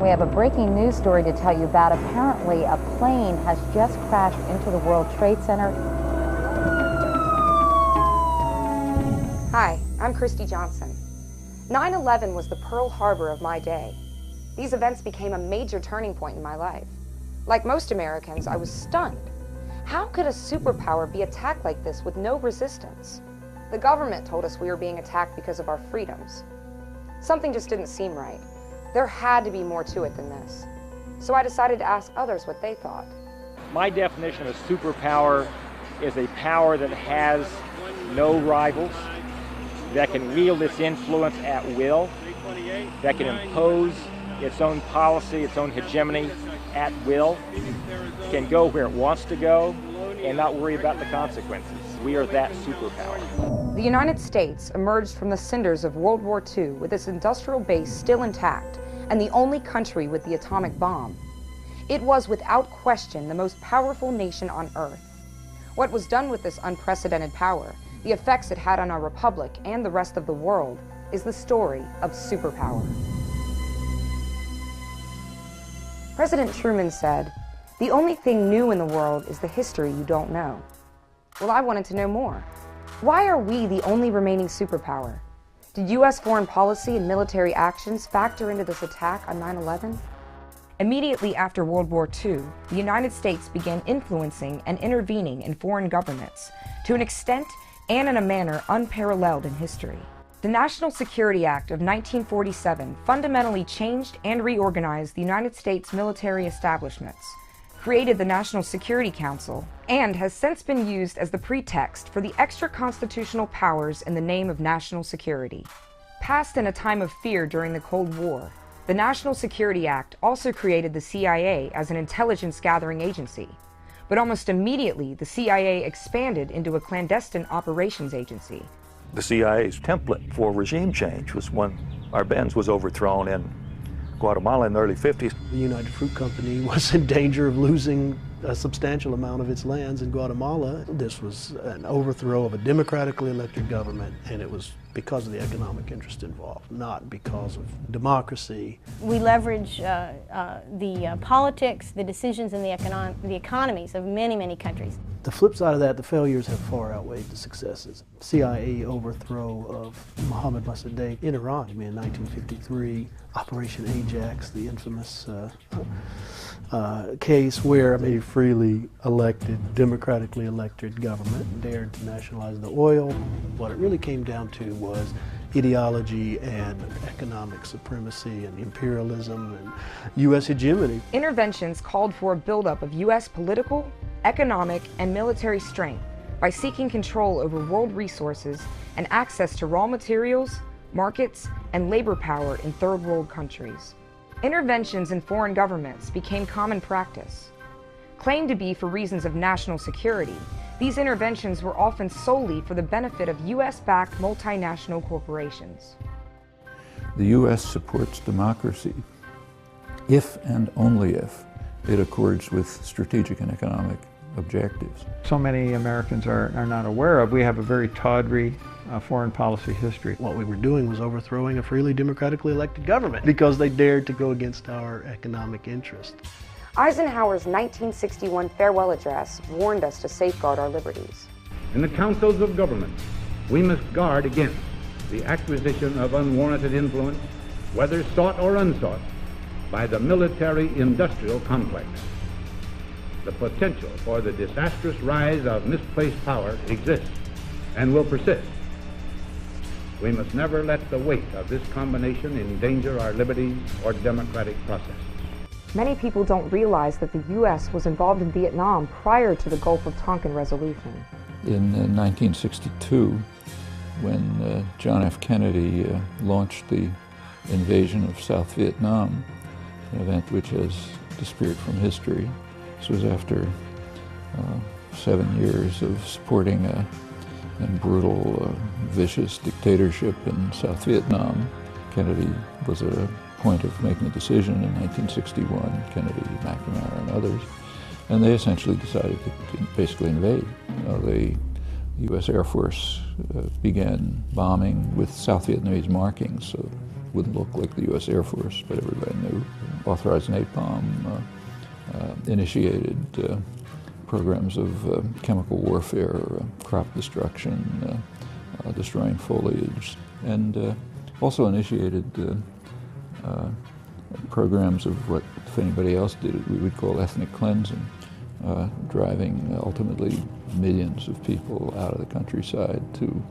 We have a breaking news story to tell you about. Apparently, a plane has just crashed into the World Trade Center. Hi, I'm Christy Johnson. 9/11 was the Pearl Harbor of my day. These events became a major turning point in my life. Like most Americans, I was stunned. How could a superpower be attacked like this with no resistance? The government told us we were being attacked because of our freedoms. Something just didn't seem right. There had to be more to it than this. So I decided to ask others what they thought. My definition of a superpower is a power that has no rivals, that can wield its influence at will, that can impose its own policy, its own hegemony at will, can go where it wants to go and not worry about the consequences. We are that superpower. The United States emerged from the cinders of World War II with its industrial base still intact and the only country with the atomic bomb. It was without question the most powerful nation on Earth. What was done with this unprecedented power, the effects it had on our republic and the rest of the world, is the story of superpower. President Truman said, "The only thing new in the world is the history you don't know." Well, I wanted to know more. Why are we the only remaining superpower? Did U.S. foreign policy and military actions factor into this attack on 9/11? Immediately after World War II, the United States began influencing and intervening in foreign governments to an extent and in a manner unparalleled in history. The National Security Act of 1947 fundamentally changed and reorganized the United States military establishments, created the National Security Council, and has since been used as the pretext for the extra constitutional powers in the name of national security. Passed in a time of fear during the Cold War, the National Security Act also created the CIA as an intelligence gathering agency, but almost immediately the CIA expanded into a clandestine operations agency. The CIA's template for regime change was when Arbenz was overthrown in Guatemala in the early 50s. The United Fruit Company was in danger of losing a substantial amount of its lands in Guatemala. This was an overthrow of a democratically elected government, and it was because of the economic interest involved, not because of democracy. We leverage the politics, the decisions, and the economies of many, many countries. The flip side of that, the failures have far outweighed the successes. CIA overthrow of Mohammad Mossadegh in Iran in 1953, Operation Ajax, the infamous case where a freely elected, democratically elected government dared to nationalize the oil. What it really came down to was ideology and economic supremacy and imperialism and U.S. hegemony. Interventions called for a buildup of U.S. political, economic, and military strength by seeking control over world resources and access to raw materials, markets, and labor power in third world countries. Interventions in foreign governments became common practice. Claimed to be for reasons of national security, these interventions were often solely for the benefit of U.S.-backed multinational corporations. The U.S. supports democracy if and only if it accords with strategic and economic objectives. So many Americans are not aware of. We have a very tawdry foreign policy history. What we were doing was overthrowing a freely democratically elected government because they dared to go against our economic interests. Eisenhower's 1961 farewell address warned us to safeguard our liberties. In the councils of government, we must guard against the acquisition of unwarranted influence, whether sought or unsought, by the military-industrial complex. The potential for the disastrous rise of misplaced power exists and will persist. We must never let the weight of this combination endanger our liberties or democratic process. Many people don't realize that the U.S. was involved in Vietnam prior to the Gulf of Tonkin resolution. In 1962, when John F. Kennedy launched the invasion of South Vietnam, an event which has disappeared from history. This was after 7 years of supporting a brutal, vicious dictatorship in South Vietnam. Kennedy was at a point of making a decision in 1961, Kennedy, McNamara, and others, and they essentially decided to basically invade. The U.S. Air Force began bombing with South Vietnamese markings, so wouldn't look like the U.S. Air Force, but everybody knew. Authorized napalm, initiated programs of chemical warfare, crop destruction, destroying foliage, and also initiated programs of what, if anybody else did it, we would call ethnic cleansing, driving ultimately millions of people out of the countryside to,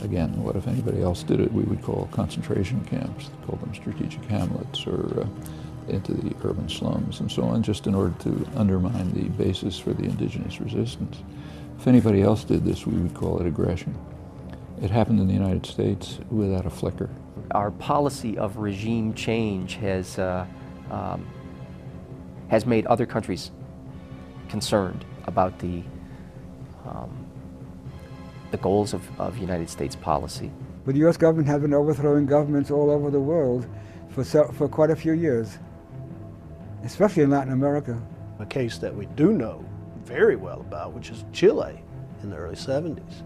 again, what if anybody else did it, we would call concentration camps, call them strategic hamlets, or into the urban slums and so on, just in order to undermine the basis for the indigenous resistance. If anybody else did this, we would call it aggression. It happened in the United States without a flicker. Our policy of regime change has made other countries concerned about the goals of United States policy. But the U.S. government has been overthrowing governments all over the world for quite a few years, especially in Latin America. A case that we do know very well about, which is Chile in the early 70s.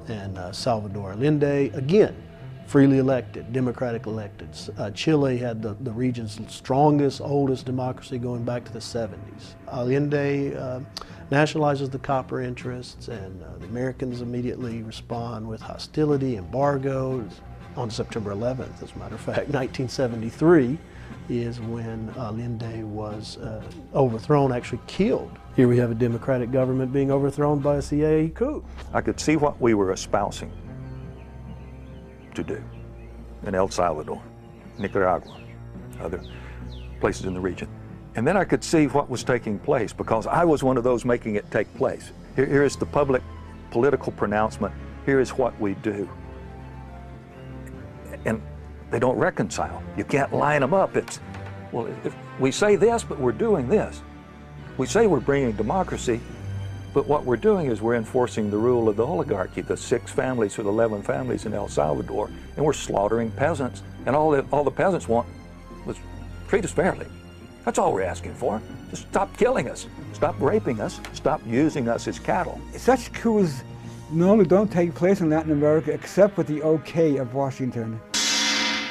And Salvador Allende, again, freely elected, democratic elected. Chile had the region's strongest, oldest democracy going back to the 70s. Allende nationalizes the copper interests, and the Americans immediately respond with hostility, embargoes. On September 11th, as a matter of fact, 1973 is when Allende was overthrown, actually killed. Here we have a democratic government being overthrown by a CIA coup. I could see what we were espousing to do in El Salvador, Nicaragua, other places in the region. And then I could see what was taking place, because I was one of those making it take place. Here is the public political pronouncement. Here is what we do. And they don't reconcile. You can't line them up. It's, well, if we say this, but we're doing this. We say we're bringing democracy, but what we're doing is we're enforcing the rule of the oligarchy, the 6 families or the 11 families in El Salvador, and we're slaughtering peasants. And all the peasants want was treat us fairly. That's all we're asking for. Just stop killing us, stop raping us, stop using us as cattle. Such coups normally don't take place in Latin America except with the okay of Washington.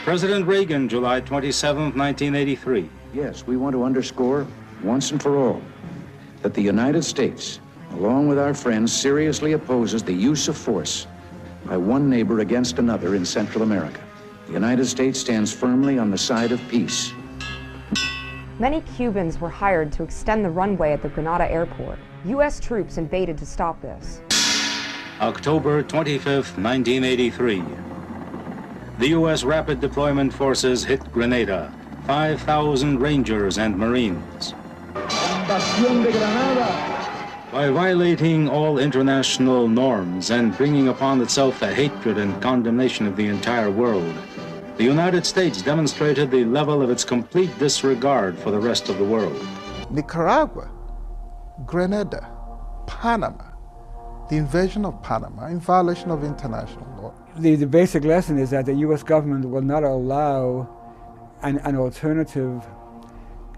President Reagan, July 27, 1983. Yes, we want to underscore once and for all that the United States, along with our friends, seriously opposes the use of force by one neighbor against another in Central America. The United States stands firmly on the side of peace. Many Cubans were hired to extend the runway at the Grenada airport. U.S. troops invaded to stop this. October 25, 1983. The U.S. Rapid Deployment Forces hit Grenada, 5,000 Rangers and Marines. By violating all international norms and bringing upon itself the hatred and condemnation of the entire world, the United States demonstrated the level of its complete disregard for the rest of the world. Nicaragua, Grenada, Panama, the invasion of Panama in violation of international law. The basic lesson is that the U.S. government will not allow an alternative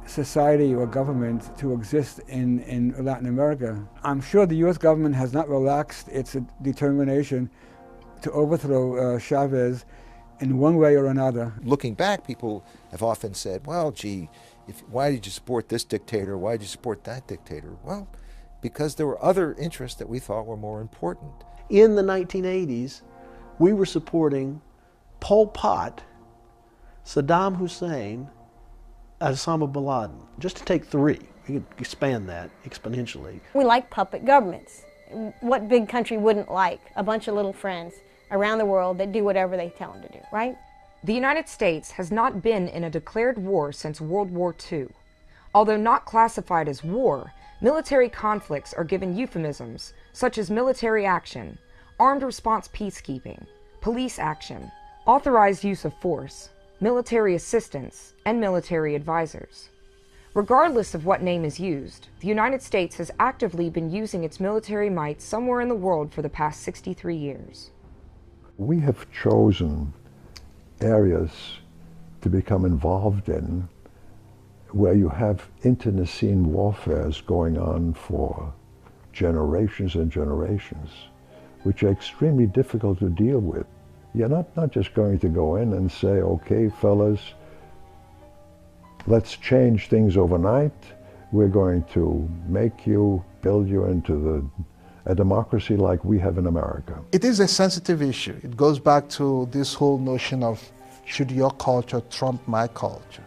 society or government to exist in Latin America. I'm sure the U.S. government has not relaxed its determination to overthrow Chavez in one way or another. Looking back, people have often said, well, gee, why did you support this dictator? Why did you support that dictator? Well, because there were other interests that we thought were more important. In the 1980s, we were supporting Pol Pot, Saddam Hussein, Osama bin Laden, just to take 3. We could expand that exponentially. We like puppet governments. What big country wouldn't like a bunch of little friends around the world that do whatever they tell them to do, right? The United States has not been in a declared war since World War II. Although not classified as war, military conflicts are given euphemisms such as military action, armed response peacekeeping, police action, authorized use of force, military assistance, and military advisors. Regardless of what name is used, the United States has actively been using its military might somewhere in the world for the past 63 years. We have chosen areas to become involved in where you have internecine warfares going on for generations and generations, which are extremely difficult to deal with. You're not just going to go in and say, okay, fellas, let's change things overnight. We're going to make you, build you into a democracy like we have in America. It is a sensitive issue. It goes back to this whole notion of, should your culture trump my culture?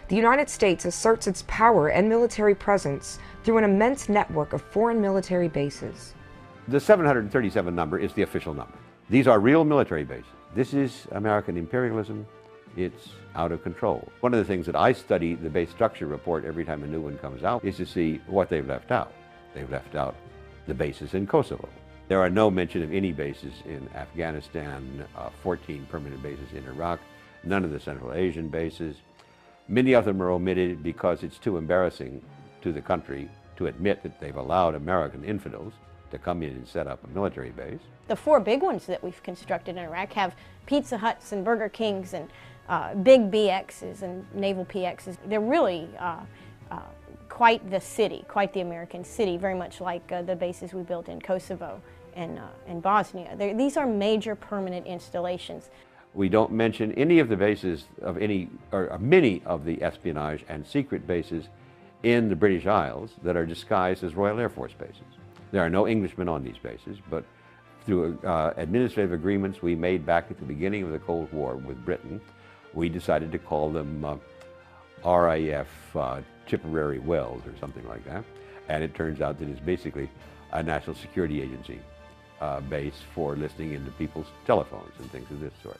The United States asserts its power and military presence through an immense network of foreign military bases. The 737 number is the official number. These are real military bases. This is American imperialism. It's out of control. One of the things that I study the base structure report every time a new one comes out is to see what they've left out. They've left out the bases in Kosovo. There are no mention of any bases in Afghanistan, 14 permanent bases in Iraq, none of the Central Asian bases. Many of them are omitted because it's too embarrassing to the country to admit that they've allowed American infidels to come in and set up a military base. The 4 big ones that we've constructed in Iraq have Pizza Huts and Burger Kings and big BXs and naval PXs. They're really quite the city, quite the American city, very much like the bases we built in Kosovo and Bosnia. These are major permanent installations. We don't mention any of the bases of many of the espionage and secret bases in the British Isles that are disguised as Royal Air Force bases. There are no Englishmen on these bases, but through administrative agreements we made back at the beginning of the Cold War with Britain, we decided to call them RAF Tipperary Wells or something like that. And it turns out that it's basically a national security agency base for listening into people's telephones and things of this sort.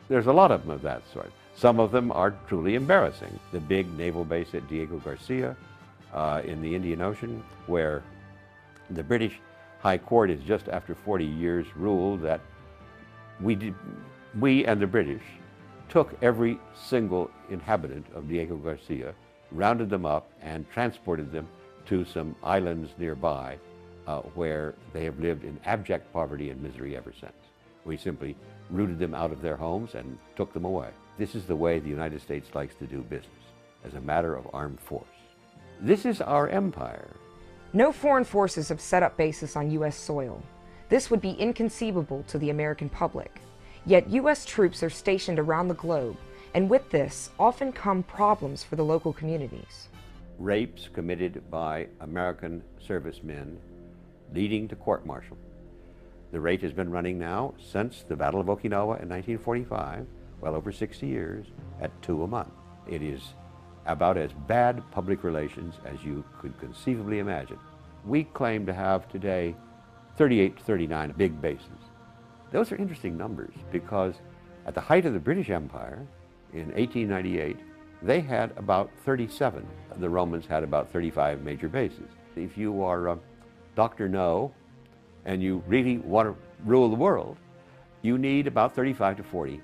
There's a lot of them of that sort. Some of them are truly embarrassing. The big naval base at Diego Garcia in the Indian Ocean, where the British High Court has just after 40 years ruled that we and the British took every single inhabitant of Diego Garcia, rounded them up, and transported them to some islands nearby where they have lived in abject poverty and misery ever since. We simply rooted them out of their homes and took them away. This is the way the United States likes to do business, as a matter of armed force. This is our empire. No foreign forces have set up bases on U.S. soil. This would be inconceivable to the American public. Yet U.S. troops are stationed around the globe, and with this often come problems for the local communities. Rapes committed by American servicemen leading to court-martial. The rate has been running now since the Battle of Okinawa in 1945, well over 60 years, at 2 a month. It is about as bad public relations as you could conceivably imagine. We claim to have today 38 to 39 big bases. Those are interesting numbers because at the height of the British Empire in 1898, they had about 37. The Romans had about 35 major bases. If you are Dr. No and you really want to rule the world, you need about 35 to 40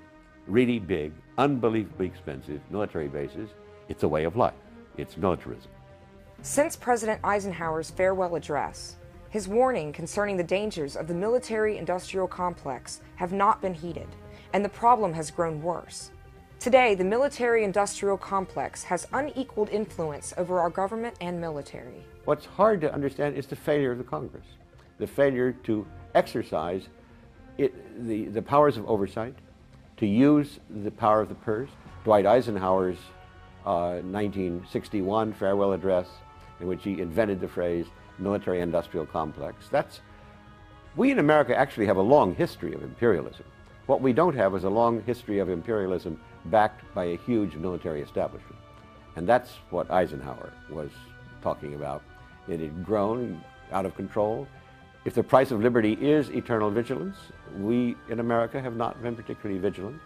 really big, unbelievably expensive military bases. It's a way of life. It's militarism. Since President Eisenhower's farewell address, his warning concerning the dangers of the military-industrial complex have not been heeded, and the problem has grown worse. Today, the military-industrial complex has unequaled influence over our government and military. What's hard to understand is the failure of the Congress, the failure to exercise the powers of oversight, to use the power of the purse. Dwight Eisenhower's 1961 farewell address, in which he invented the phrase military-industrial complex. We in America actually have a long history of imperialism. What we don't have is a long history of imperialism backed by a huge military establishment. And that's what Eisenhower was talking about. It had grown out of control. If the price of liberty is eternal vigilance, we in America have not been particularly vigilant.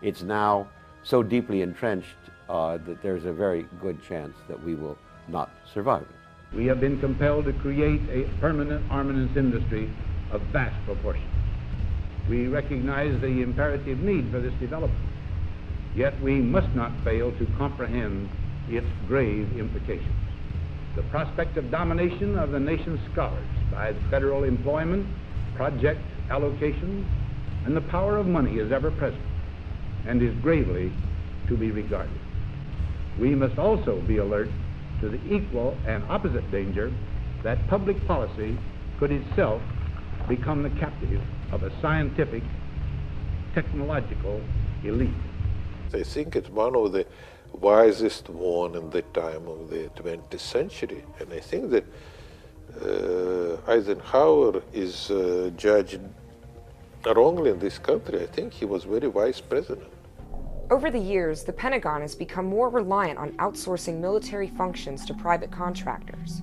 It's now so deeply entrenched that there's a very good chance that we will not survive it. We have been compelled to create a permanent armaments industry of vast proportions. We recognize the imperative need for this development, yet we must not fail to comprehend its grave implications. The prospect of domination of the nation's scholars by federal employment, project allocations, and the power of money is ever present and is gravely to be regarded. We must also be alert to the equal and opposite danger that public policy could itself become the captive of a scientific technological elite. I think it's one of the wisest one in the time of the 20th century. And I think that Eisenhower is judged wrongly in this country. I think he was a very wise president. Over the years, the Pentagon has become more reliant on outsourcing military functions to private contractors.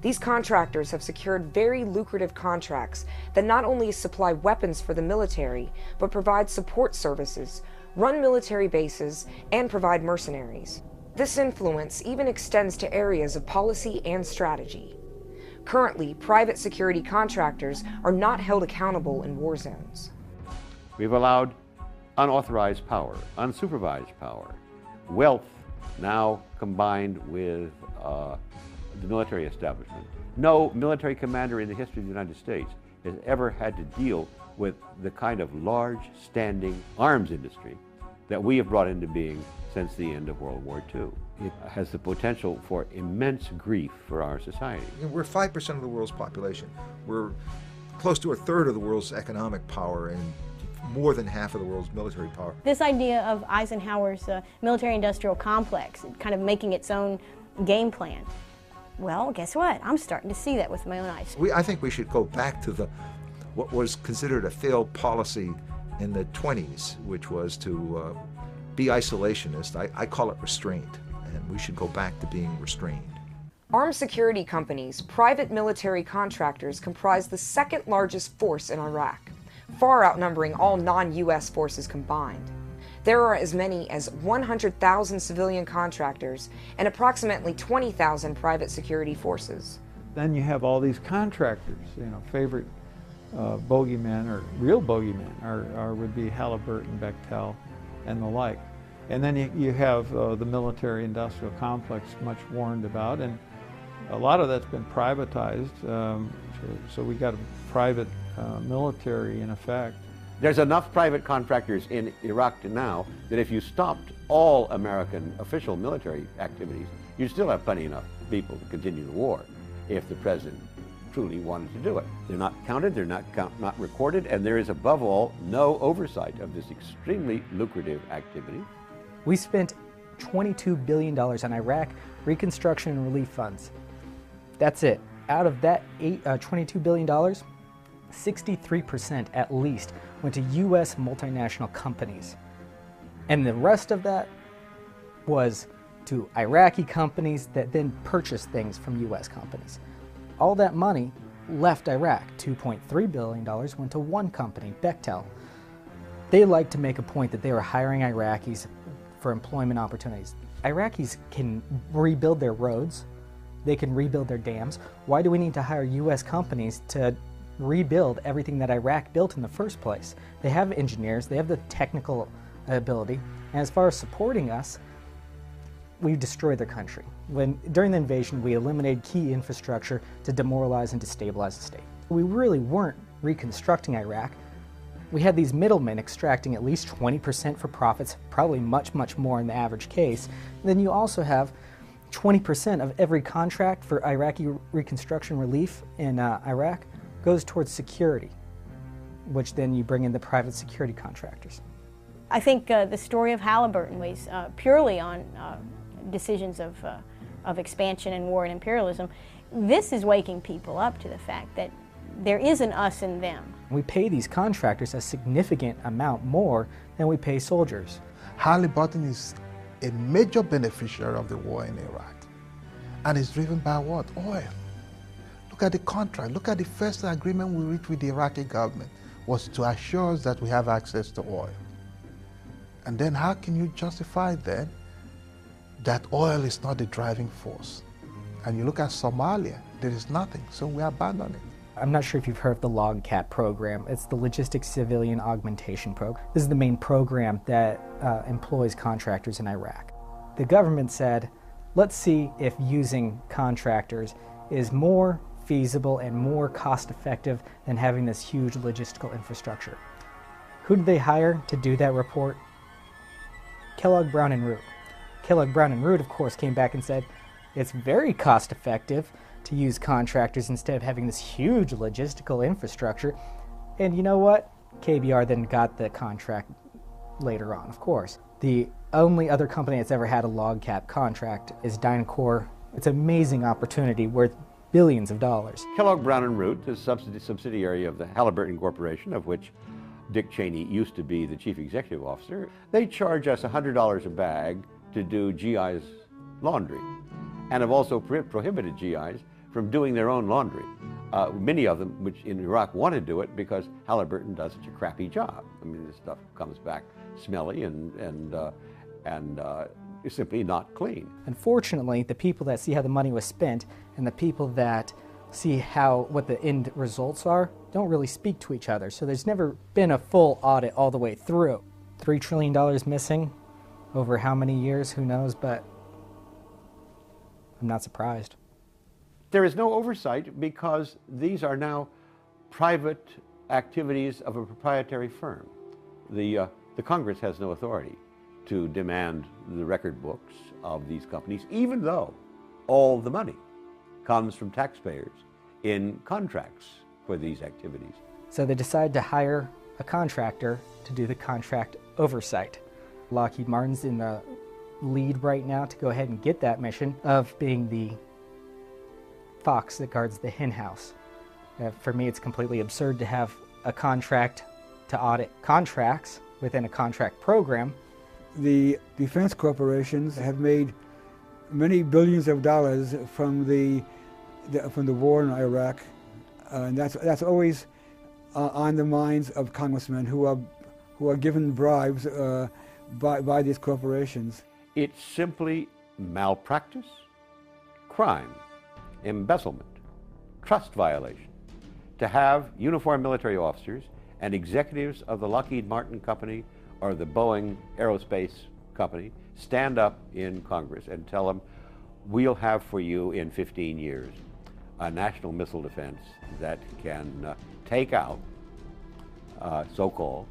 These contractors have secured very lucrative contracts that not only supply weapons for the military, but provide support services, run military bases, and provide mercenaries. This influence even extends to areas of policy and strategy. Currently, private security contractors are not held accountable in war zones. We've allowed unauthorized power, unsupervised power, wealth now combined with the military establishment. No military commander in the history of the United States has ever had to deal with the kind of large standing arms industry that we have brought into being since the end of World War II. It has the potential for immense grief for our society. We're 5% of the world's population. We're close to a third of the world's economic power and more than half of the world's military power. This idea of Eisenhower's military-industrial complex, kind of making its own game plan, well, guess what? I'm starting to see that with my own eyes. I think we should go back to what was considered a failed policy in the 20s, which was to be isolationist. I call it restraint, and we should go back to being restrained. Armed security companies, private military contractors, comprise the second largest force in Iraq, far outnumbering all non-U.S. forces combined. There are as many as 100,000 civilian contractors and approximately 20,000 private security forces. Then you have all these contractors, favorite bogeymen or real bogeymen would be Halliburton, Bechtel, and the like. And then you have the military-industrial complex, much warned about, and a lot of that's been privatized, so we got a private military in effect. There's enough private contractors in Iraq now that if you stopped all American official military activities, you'd still have plenty enough people to continue the war if the president truly wanted to do it. They're not counted, they're not recorded, and there is above all no oversight of this extremely lucrative activity. We spent $22 billion on Iraq reconstruction and relief funds. That's it. Out of that $22 billion, 63% at least went to U.S. multinational companies. And the rest of that was to Iraqi companies that then purchased things from U.S. companies. All that money left Iraq. $2.3 billion went to one company, Bechtel. They like to make a point that they were hiring Iraqis for employment opportunities. Iraqis can rebuild their roads, they can rebuild their dams. Why do we need to hire U.S. companies to rebuild everything that Iraq built in the first place? They have engineers, they have the technical ability, and as far as supporting us, we destroyed their country. During the invasion, we eliminated key infrastructure to demoralize and destabilize the state. We really weren't reconstructing Iraq. We had these middlemen extracting at least 20% for profits, probably much, much more in the average case. And then you also have 20% of every contract for Iraqi reconstruction relief in Iraq goes towards security, which then you bring in the private security contractors. I think the story of Halliburton was purely on decisions of expansion and war and imperialism. This is waking people up to the fact that there is an us and them. We pay these contractors a significant amount more than we pay soldiers. Halliburton is a major beneficiary of the war in Iraq, and it's driven by what? Oil. Look at the contract. Look at the first agreement we reached with the Iraqi government was to assure us that we have access to oil. And then how can you justify then that oil is not the driving force? And you look at Somalia, there is nothing, so we abandon it. I'm not sure if you've heard of the LOGCAP program. It's the Logistics Civilian Augmentation Program. This is the main program that employs contractors in Iraq. The government said, let's see if using contractors is more feasible and more cost-effective than having this huge logistical infrastructure. Who did they hire to do that report? Kellogg Brown and Root. Kellogg Brown and Root, of course, came back and said, it's very cost-effective to use contractors instead of having this huge logistical infrastructure. And you know what? KBR then got the contract later on, of course. The only other company that's ever had a log cap contract is Dynacor. It's an amazing opportunity worth billions of dollars. Kellogg Brown and Root is a subsidiary of the Halliburton Corporation, of which Dick Cheney used to be the chief executive officer. They charge us $100 a bag to do GI's laundry, and have also prohibited GIs from doing their own laundry. Many of them, which in Iraq, want to do it because Halliburton does such a crappy job. I mean, this stuff comes back smelly and is simply not clean. Unfortunately, the people that see how the money was spent and the people that see what the end results are don't really speak to each other. So there's never been a full audit all the way through. $3 trillion missing over how many years, who knows, but I'm not surprised. There is no oversight because these are now private activities of a proprietary firm. The Congress has no authority to demand the record books of these companies, even though all the money comes from taxpayers in contracts for these activities. So they decide to hire a contractor to do the contract oversight. Lockheed Martin's in the lead right now to go ahead and get that mission of being the fox that guards the hen house. For me, it's completely absurd to have a contract to audit contracts within a contract program. The defense corporations have made many billions of dollars from the war in Iraq, and that's always on the minds of congressmen who are given bribes by these corporations. It's simply malpractice, crime, embezzlement, trust violation to have uniformed military officers and executives of the Lockheed Martin Company or the Boeing Aerospace Company stand up in Congress and tell them, we'll have for you in 15 years a national missile defense that can take out, so-called,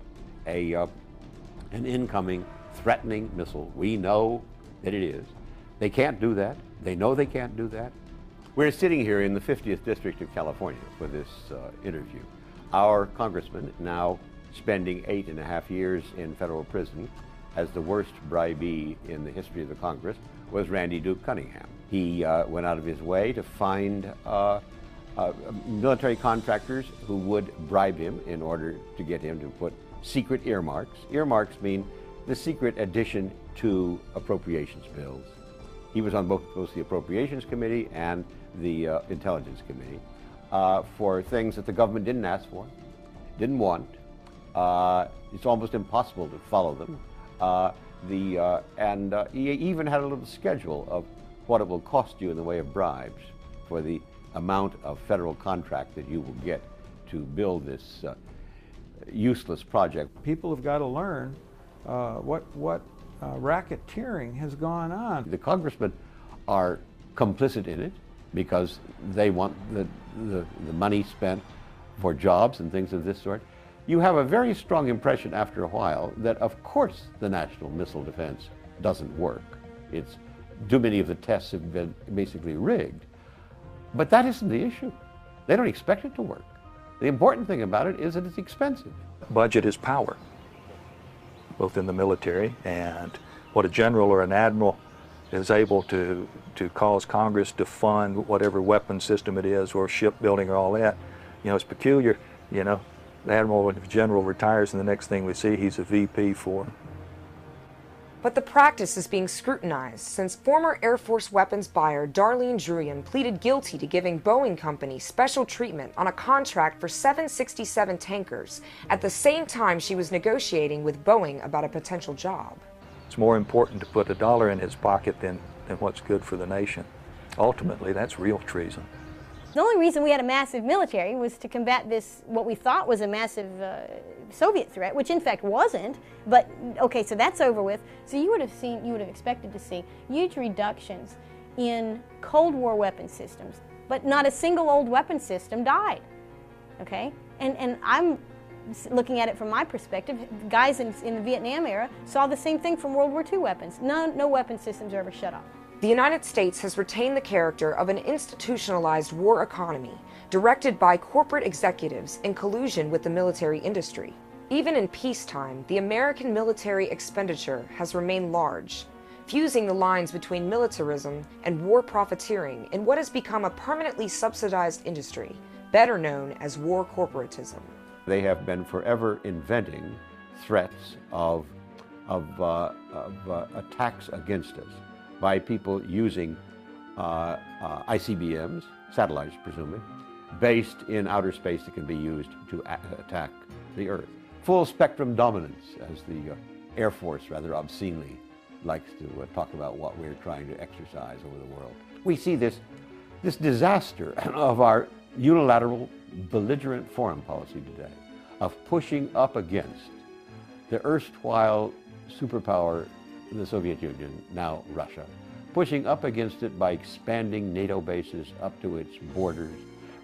an incoming threatening missile. We know that it is. They can't do that. They know they can't do that. We're sitting here in the 50th District of California for this interview. Our congressman, now spending 8.5 years in federal prison as the worst bribee in the history of the Congress, was Randy Duke Cunningham. He went out of his way to find military contractors who would bribe him in order to get him to put secret earmarks. Earmarks mean the secret addition to appropriations bills. He was on both the Appropriations Committee and the Intelligence Committee for things that the government didn't ask for, didn't want. It's almost impossible to follow them. He even had a little schedule of what it will cost you in the way of bribes for the amount of federal contract that you will get to build this useless project. People have got to learn what racketeering has gone on. The congressmen are complicit in it because they want the money spent for jobs and things of this sort. You have a very strong impression after a while that of course the national missile defense doesn't work. It's too many of the tests have been basically rigged. But that isn't the issue. They don't expect it to work. The important thing about it is that it's expensive. Budget is power, both in the military, and what a general or an admiral is able to cause Congress to fund whatever weapon system it is or shipbuilding or all that. You know, it's peculiar, you know, the admiral and the general retires and the next thing we see he's a VP for. But the practice is being scrutinized since former Air Force weapons buyer Darlene Druyan pleaded guilty to giving Boeing Company special treatment on a contract for 767 tankers at the same time she was negotiating with Boeing about a potential job. It's more important to put $1 in his pocket than what's good for the nation. Ultimately, that's real treason. The only reason we had a massive military was to combat this, what we thought was a massive Soviet threat, which in fact wasn't. But okay, so that's over with. So you would have expected to see huge reductions in Cold War weapon systems, but not a single old weapon system died. Okay, and I'm looking at it from my perspective. Guys in the Vietnam era saw the same thing from World War II weapons. No weapon systems are ever shut off. The United States has retained the character of an institutionalized war economy directed by corporate executives in collusion with the military industry. Even in peacetime, the American military expenditure has remained large, fusing the lines between militarism and war profiteering in what has become a permanently subsidized industry, better known as war corporatism. They have been forever inventing threats of attacks against us by people using ICBMs, satellites presumably, based in outer space that can be used to attack the Earth. Full spectrum dominance, as the Air Force rather obscenely likes to talk about what we're trying to exercise over the world. We see this disaster of our unilateral belligerent foreign policy today, of pushing up against the erstwhile superpower, the Soviet Union, now Russia, pushing up against it by expanding NATO bases up to its borders,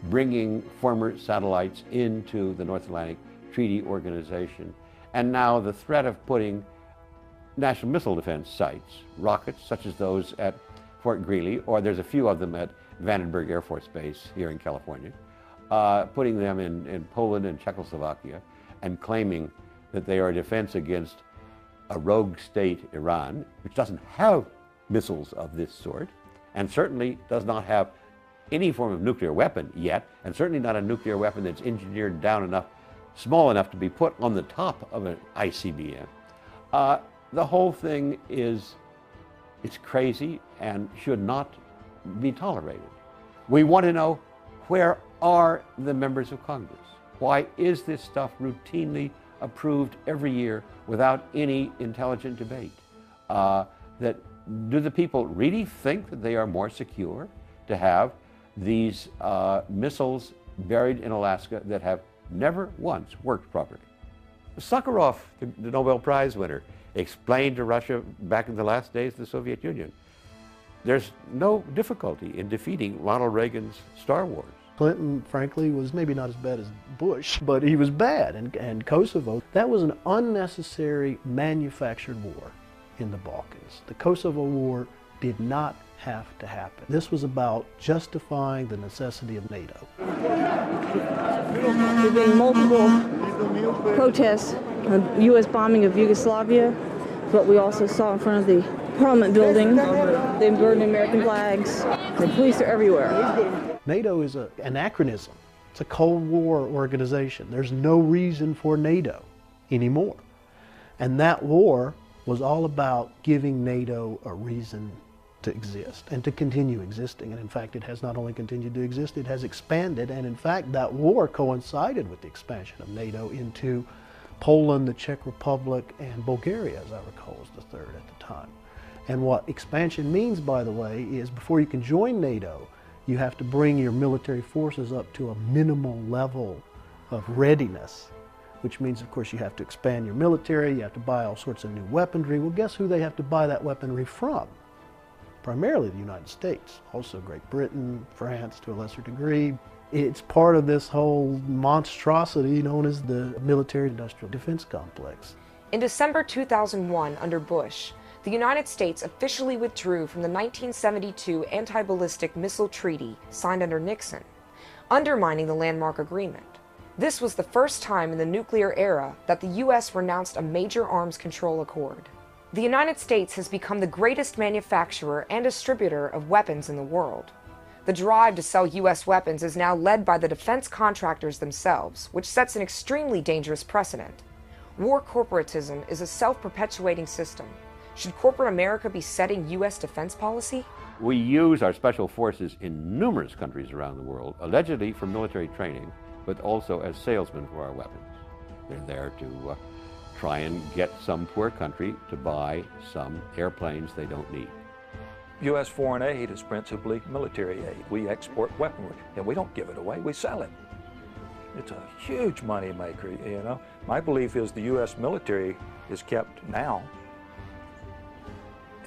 bringing former satellites into the North Atlantic Treaty Organization, and now the threat of putting national missile defense sites, rockets such as those at Fort Greely, or there's a few of them at Vandenberg Air Force Base here in California, putting them in Poland and Czechoslovakia, and claiming that they are a defense against a rogue state, Iran, which doesn't have missiles of this sort, and certainly does not have any form of nuclear weapon yet, and certainly not a nuclear weapon that's engineered down enough, small enough to be put on the top of an ICBM. The whole thing it's crazy and should not be tolerated. We want to know, where are the members of Congress? Why is this stuff routinely approved every year without any intelligent debate? Do the people really think that they are more secure to have these missiles buried in Alaska that have never once worked properly? Sakharov, the Nobel Prize winner, explained to Russia back in the last days of the Soviet Union, there's no difficulty in defeating Ronald Reagan's Star Wars. Clinton, frankly, was maybe not as bad as Bush, but he was bad. And Kosovo, that was an unnecessary manufactured war in the Balkans. The Kosovo War did not have to happen. This was about justifying the necessity of NATO. There have been multiple protests of U.S. bombing of Yugoslavia, but we also saw in front of the Parliament building, they burned American flags. The police are everywhere. NATO is an anachronism. It's a Cold War organization. There's no reason for NATO anymore. And that war was all about giving NATO a reason to exist and to continue existing. And in fact, it has not only continued to exist, it has expanded. And in fact, that war coincided with the expansion of NATO into Poland, the Czech Republic, and Bulgaria, as I recall, was the third at the time. And what expansion means, by the way, is before you can join NATO, you have to bring your military forces up to a minimal level of readiness, which means, of course, you have to expand your military, you have to buy all sorts of new weaponry. Well, guess who they have to buy that weaponry from? Primarily the United States, also Great Britain, France to a lesser degree. It's part of this whole monstrosity known as the military-industrial defense complex. In December 2001, under Bush, the United States officially withdrew from the 1972 Anti-Ballistic Missile Treaty signed under Nixon, undermining the landmark agreement. This was the first time in the nuclear era that the U.S. renounced a major arms control accord. The United States has become the greatest manufacturer and distributor of weapons in the world. The drive to sell U.S. weapons is now led by the defense contractors themselves, which sets an extremely dangerous precedent. War corporatism is a self-perpetuating system. Should corporate America be setting U.S. defense policy? We use our special forces in numerous countries around the world, allegedly for military training, but also as salesmen for our weapons. They're there to try and get some poor country to buy some airplanes they don't need. U.S. foreign aid is principally military aid. We export weaponry, and we don't give it away, we sell it. It's a huge money maker, you know. My belief is the U.S. military is kept now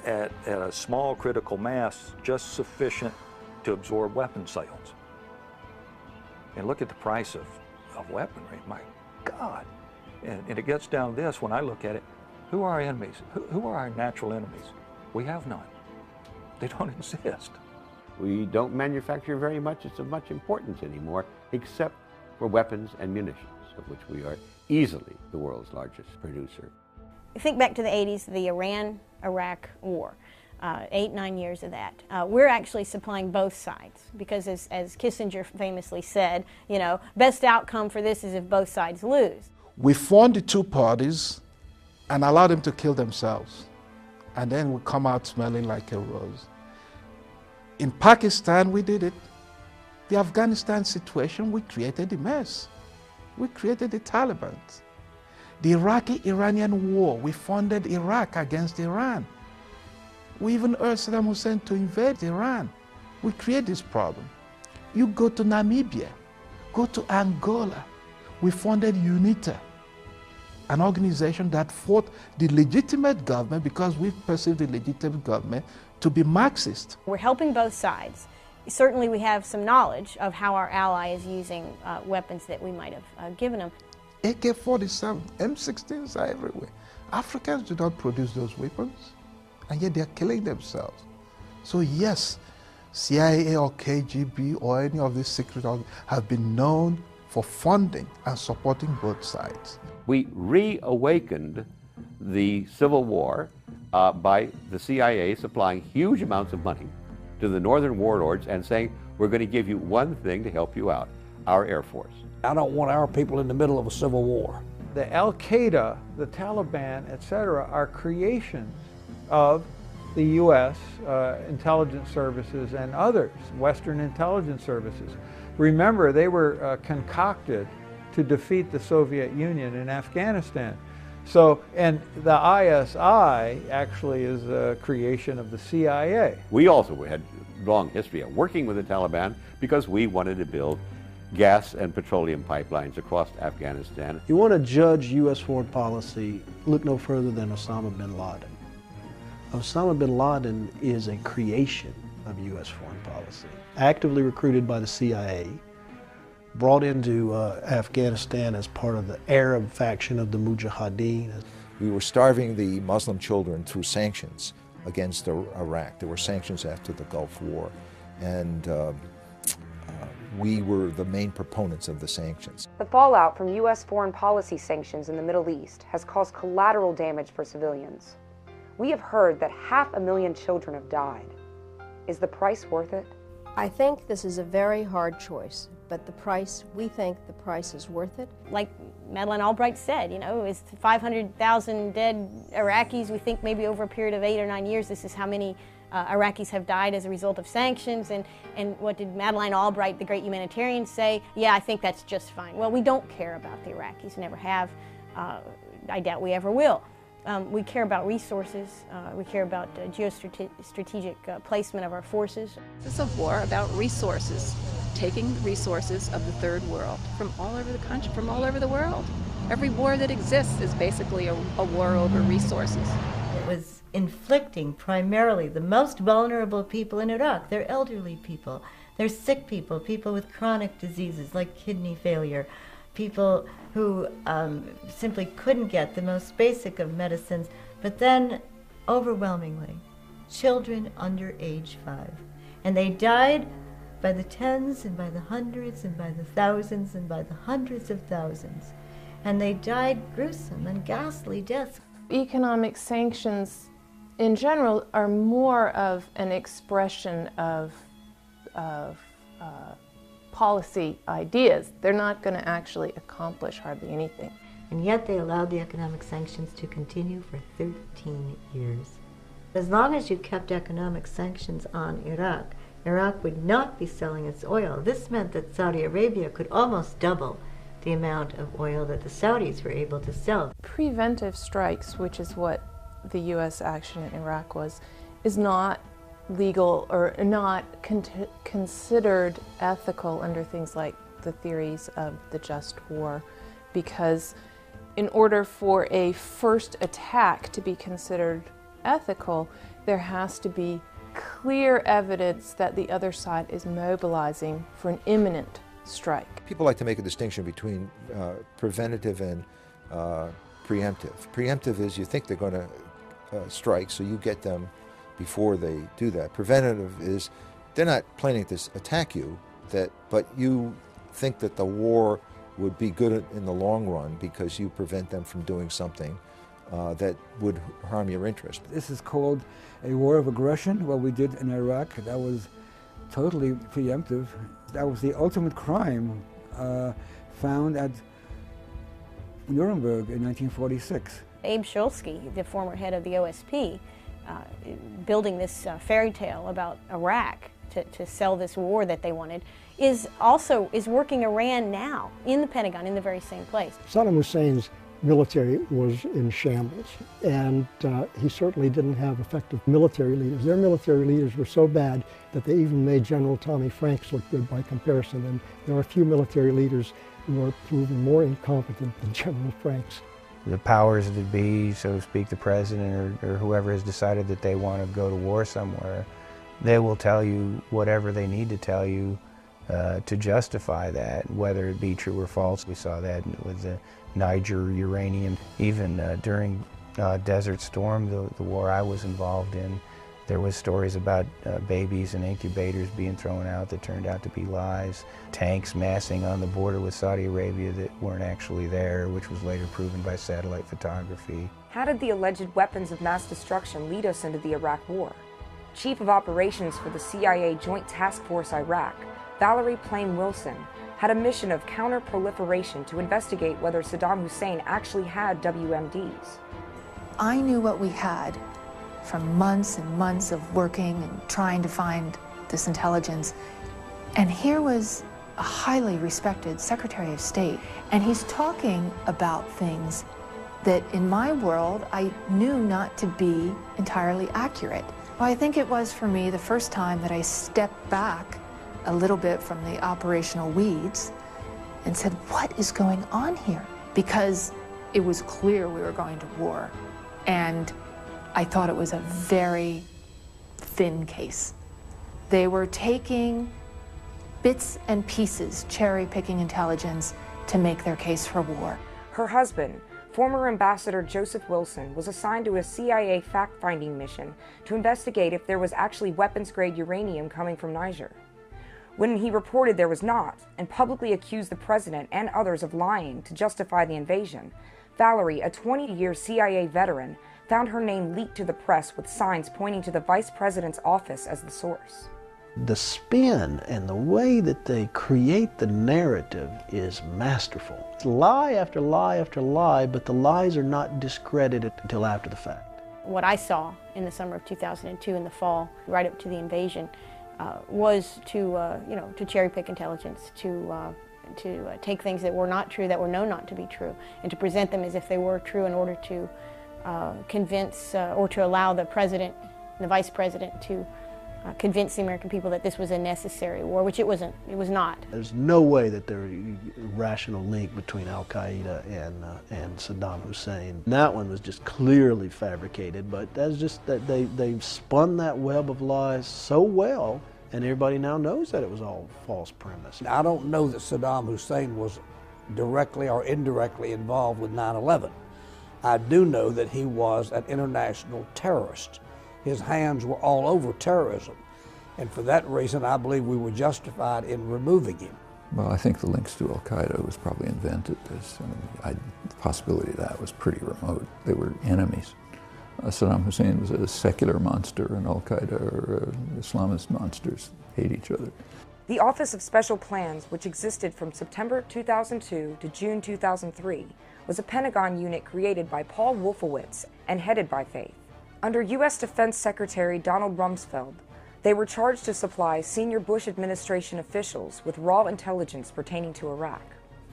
at a small critical mass, just sufficient to absorb weapon sales. And look at the price of weaponry, my God. And it gets down to this, when I look at it, who are our enemies? Who are our natural enemies? We have none. They don't exist. We don't manufacture very much of much importance anymore, except for weapons and munitions, of which we are easily the world's largest producer. Think back to the 80s, the Iran-Iraq war. 8-9 years of that. We're actually supplying both sides because as Kissinger famously said, you know, best outcome for this is if both sides lose. We fund the two parties and allow them to kill themselves. And then we come out smelling like a rose. In Pakistan, we did it. The Afghanistan situation, we created a mess. We created the Taliban. The Iraqi-Iranian war, we funded Iraq against Iran. We even urged Saddam Hussein to invade Iran. We create this problem. You go to Namibia, go to Angola. We funded UNITA, an organization that fought the legitimate government because we perceived the legitimate government to be Marxist. We're helping both sides. Certainly we have some knowledge of how our ally is using weapons that we might have given them. AK-47, M16s are everywhere. Africans do not produce those weapons, and yet they're killing themselves. So yes, CIA or KGB or any of these secret organizations have been known for funding and supporting both sides. We reawakened the Civil War by the CIA supplying huge amounts of money to the northern warlords and saying, we're going to give you one thing to help you out, our Air Force. I don't want our people in the middle of a civil war. The Al-Qaeda, the Taliban, etc., are creations of the U.S. intelligence services and others, Western intelligence services. Remember, they were concocted to defeat the Soviet Union in Afghanistan. So, and the ISI actually is a creation of the CIA. We also had a long history of working with the Taliban because we wanted to build gas and petroleum pipelines across Afghanistan. You want to judge U.S. foreign policy, look no further than Osama bin Laden. Osama bin Laden is a creation of U.S. foreign policy, actively recruited by the CIA, brought into Afghanistan as part of the Arab faction of the Mujahideen. We were starving the Muslim children through sanctions against Iraq. There were sanctions after the Gulf War, and we were the main proponents of the sanctions. The fallout from U.S. foreign policy sanctions in the Middle East has caused collateral damage for civilians. We have heard that 500,000 children have died. Is the price worth it? I think this is a very hard choice, but we think the price is worth it. Like Madeleine Albright said, you know, it's 500,000 dead Iraqis. We think maybe over a period of 8 or 9 years, this is how many Iraqis have died as a result of sanctions. And what did Madeleine Albright, the great humanitarian, say? Yeah, I think that's just fine. Well, we don't care about the Iraqis, never have. I doubt we ever will. We care about resources. We care about geostrategic placement of our forces. This is a war about resources, taking the resources of the third world from all over the country, from all over the world. Every war that exists is basically a war over resources. It was inflicting primarily the most vulnerable people in Iraq. They're elderly people, they're sick people, people with chronic diseases like kidney failure, people who simply couldn't get the most basic of medicines, but then overwhelmingly, children under age 5. And they died by the tens and by the hundreds and by the thousands and by the hundreds of thousands. And they died gruesome and ghastly deaths. Economic sanctions in general are more of an expression of policy ideas. They're not going to actually accomplish hardly anything. And yet they allowed the economic sanctions to continue for 13 years. As long as you kept economic sanctions on Iraq, Iraq would not be selling its oil. This meant that Saudi Arabia could almost double the amount of oil that the Saudis were able to sell. Preventive strikes, which is what the U.S. action in Iraq was, is not legal or not considered ethical under things like the theories of the just war, because in order for a first attack to be considered ethical, there has to be clear evidence that the other side is mobilizing for an imminent strike. People like to make a distinction between preventative and preemptive. Preemptive is you think they're going to strike, so you get them before they do that. Preventative is they're not planning to attack you, but you think that the war would be good in the long run because you prevent them from doing something that would harm your interest. This is called a war of aggression, what we did in Iraq. That was totally preemptive. That was the ultimate crime found at Nuremberg in 1946. Abe Shulsky, the former head of the OSP, building this fairy tale about Iraq to sell this war that they wanted, is working Iran now in the Pentagon, in the very same place. Saddam Hussein's military was in shambles, and he certainly didn't have effective military leaders. Their military leaders were so bad that they even made General Tommy Franks look good by comparison, and there are a few military leaders who are proven more incompetent than General Franks. The powers that be, so to speak, the president or whoever has decided that they want to go to war somewhere, they will tell you whatever they need to tell you to justify that, whether it be true or false. We saw that with the Niger uranium. Even during Desert Storm, the war I was involved in, there was stories about babies and incubators being thrown out that turned out to be lies. Tanks massing on the border with Saudi Arabia that weren't actually there, which was later proven by satellite photography. How did the alleged weapons of mass destruction lead us into the Iraq War? Chief of Operations for the CIA Joint Task Force Iraq, Valerie Plame Wilson, had a mission of counter-proliferation to investigate whether Saddam Hussein actually had WMDs. I knew what we had from months and months of working and trying to find this intelligence. And here was a highly respected Secretary of State, and he's talking about things that in my world I knew not to be entirely accurate. Well, I think it was for me the first time that I stepped back a little bit from the operational weeds and said, what is going on here? Because it was clear we were going to war. And I thought it was a very thin case. They were taking bits and pieces, cherry-picking intelligence to make their case for war. Her husband, former Ambassador Joseph Wilson, was assigned to a CIA fact-finding mission to investigate if there was actually weapons-grade uranium coming from Niger. When he reported there was not, and publicly accused the president and others of lying to justify the invasion, Valerie, a 20-year CIA veteran, found her name leaked to the press with signs pointing to the vice president's office as the source. The spin and the way that they create the narrative is masterful. It's lie after lie after lie, but the lies are not discredited until after the fact. What I saw in the summer of 2002, in the fall, right up to the invasion, was to cherry-pick intelligence, to take things that were not true, that were known not to be true, and to present them as if they were true in order to convince or to allow the president and the vice president to convince the American people that this was a necessary war, which it wasn't. It was not. There's no way that there's a rational link between Al-Qaeda and Saddam Hussein. That one was just clearly fabricated, but that's just that they spun that web of lies so well, and everybody now knows that it was all false premise. I don't know that Saddam Hussein was directly or indirectly involved with 9/11. I do know that he was an international terrorist. His hands were all over terrorism, and for that reason I believe we were justified in removing him. Well, I think the links to Al-Qaeda was probably invented. The possibility of that was pretty remote. They were enemies. Saddam Hussein was a secular monster, and Al-Qaeda or Islamist monsters hate each other. The Office of Special Plans, which existed from September 2002 to June 2003, was a Pentagon unit created by Paul Wolfowitz and headed by Faith. Under U.S. Defense Secretary Donald Rumsfeld, they were charged to supply senior Bush administration officials with raw intelligence pertaining to Iraq.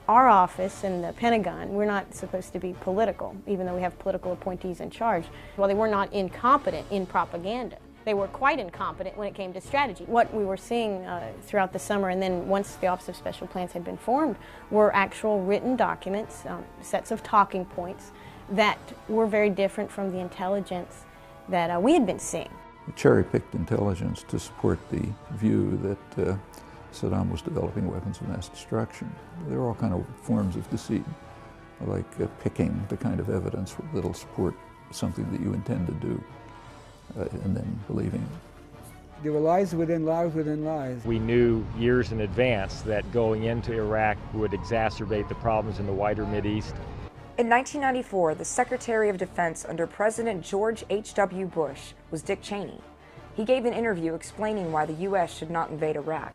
Our office and the Pentagon, we're not supposed to be political, even though we have political appointees in charge. Well, they were not incompetent in propaganda. They were quite incompetent when it came to strategy. What we were seeing throughout the summer, and then once the Office of Special Plans had been formed, were actual written documents, sets of talking points that were very different from the intelligence that we had been seeing. Cherry-picked intelligence to support the view that Saddam was developing weapons of mass destruction. There are all kinds of forms of deceit, like picking the kind of evidence that'll support something that you intend to do, and then believing it. There were lies within lies within lies. We knew years in advance that going into Iraq would exacerbate the problems in the wider Mideast. In 1994, the Secretary of Defense under President George H.W. Bush was Dick Cheney. He gave an interview explaining why the U.S. should not invade Iraq.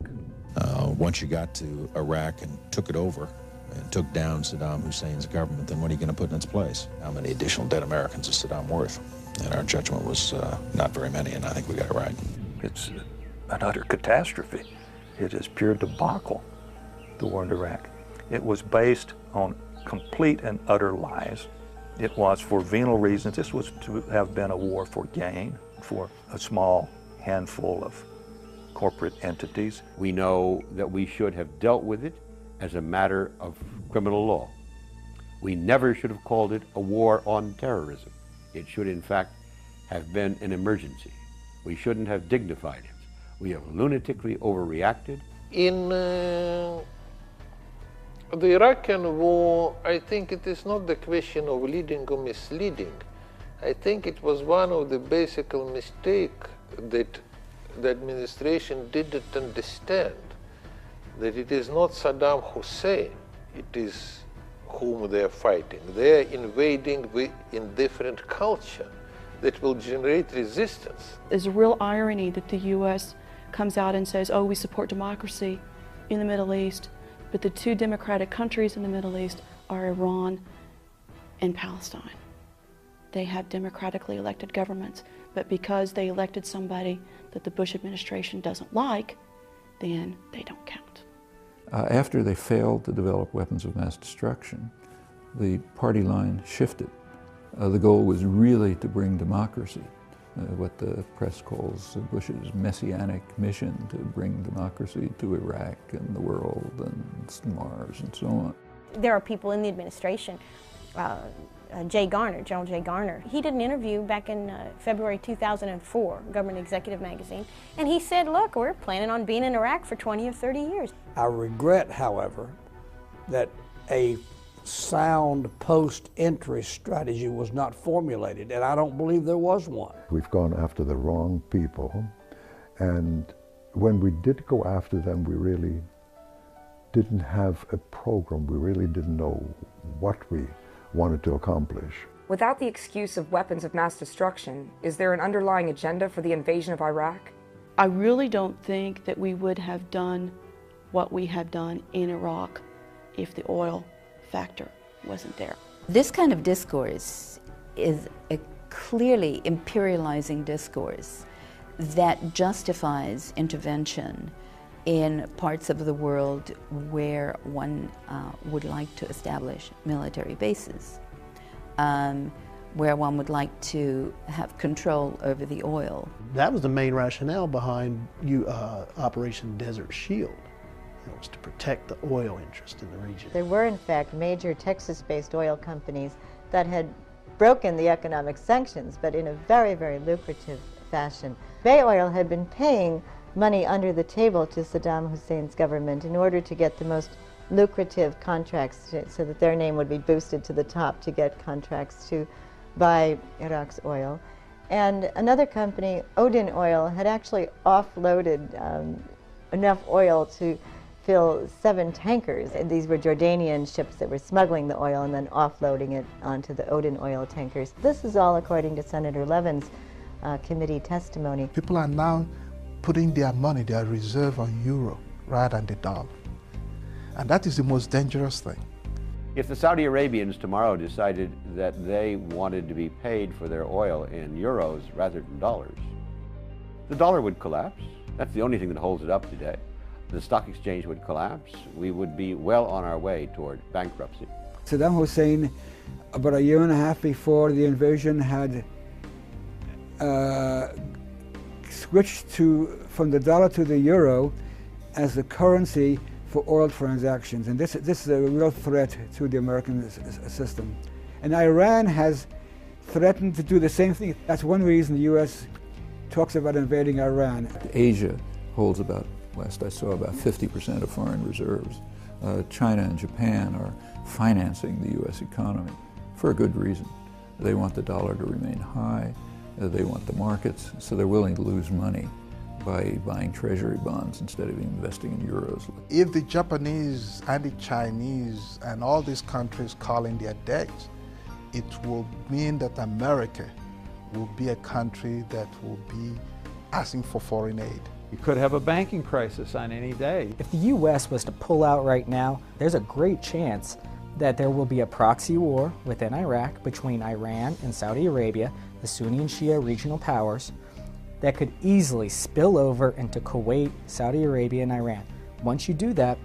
Once you got to Iraq and took it over and took down Saddam Hussein's government, then what are you going to put in its place? How many additional dead Americans is Saddam worth? And our judgment was not very many, and I think we got it right. It's an utter catastrophe. It is pure debacle, the war in Iraq. It was based on complete and utter lies. It was for venal reasons. This was to have been a war for gain, for a small handful of corporate entities. We know that we should have dealt with it as a matter of criminal law. We never should have called it a war on terrorism. It should, in fact, have been an emergency. We shouldn't have dignified it. We have lunatically overreacted. In the Iraqi war, I think it is not the question of leading or misleading. I think it was one of the basic mistakes that the administration didn't understand, that it is not Saddam Hussein, it is whom they are fighting. They are invading in different culture that will generate resistance. There's a real irony that the U.S. comes out and says, oh, we support democracy in the Middle East, but the two democratic countries in the Middle East are Iran and Palestine. They have democratically elected governments, but because they elected somebody that the Bush administration doesn't like, then they don't count. After they failed to develop weapons of mass destruction, the party line shifted. The goal was really to bring democracy, what the press calls Bush's messianic mission to bring democracy to Iraq and the world and Mars and so on. There are people in the administration, Jay Garner, General Jay Garner. He did an interview back in February 2004, Government Executive Magazine, and he said, look, we're planning on being in Iraq for 20 or 30 years. I regret, however, that a sound post-entry strategy was not formulated, and I don't believe there was one. We've gone after the wrong people, and when we did go after them, we really didn't have a program. We really didn't know what we wanted to accomplish. Without the excuse of weapons of mass destruction, is there an underlying agenda for the invasion of Iraq? I really don't think that we would have done what we have done in Iraq if the oil factor wasn't there. This kind of discourse is a clearly imperializing discourse that justifies intervention in parts of the world where one would like to establish military bases, where one would like to have control over the oil. That was the main rationale behind Operation Desert Shield. It was to protect the oil interest in the region. There were, in fact, major Texas-based oil companies that had broken the economic sanctions, but in a very, very lucrative fashion. Bay Oil had been paying money under the table to Saddam Hussein's government in order to get the most lucrative contracts so that their name would be boosted to the top to get contracts to buy Iraq's oil. And another company, Odin Oil, had actually offloaded enough oil to fill 7 tankers. And these were Jordanian ships that were smuggling the oil and then offloading it onto the Odin oil tankers. This is all according to Senator Levin's committee testimony. People are now putting their money, their reserve on euro rather than the dollar. And that is the most dangerous thing. If the Saudi Arabians tomorrow decided that they wanted to be paid for their oil in euros rather than dollars, the dollar would collapse. That's the only thing that holds it up today. The stock exchange would collapse. We would be well on our way toward bankruptcy. Saddam Hussein, about a year and a half before the invasion, had switched from the dollar to the euro as the currency for oil transactions. And this is a real threat to the American system. And Iran has threatened to do the same thing. That's one reason the U.S. talks about invading Iran. Asia holds about, last I saw, about 50% of foreign reserves. China and Japan are financing the U.S. economy for a good reason. They want the dollar to remain high. They want the markets, so they're willing to lose money by buying treasury bonds instead of investing in euros. If the Japanese and the Chinese and all these countries call in their debt, it will mean that America will be a country that will be asking for foreign aid. You could have a banking crisis on any day. If the U.S. was to pull out right now, there's a great chance that there will be a proxy war within Iraq between Iran and Saudi Arabia, the Sunni and Shia regional powers, that could easily spill over into Kuwait, Saudi Arabia, and Iran. Once you do that,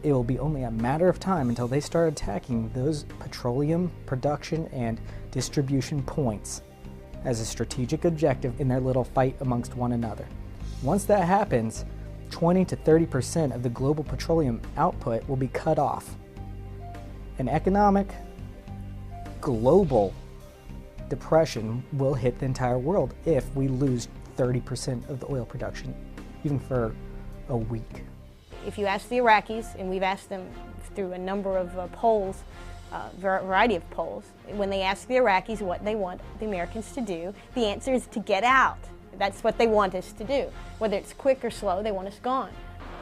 it will be only a matter of time until they start attacking those petroleum production and distribution points as a strategic objective in their little fight amongst one another. Once that happens, 20 to 30% of the global petroleum output will be cut off. An economic, global depression will hit the entire world if we lose 30% of the oil production, even for a week. If you ask the Iraqis, and we've asked them through a number of polls, variety of polls, when they ask the Iraqis what they want the Americans to do, the answer is to get out. That's what they want us to do. Whether it's quick or slow, they want us gone.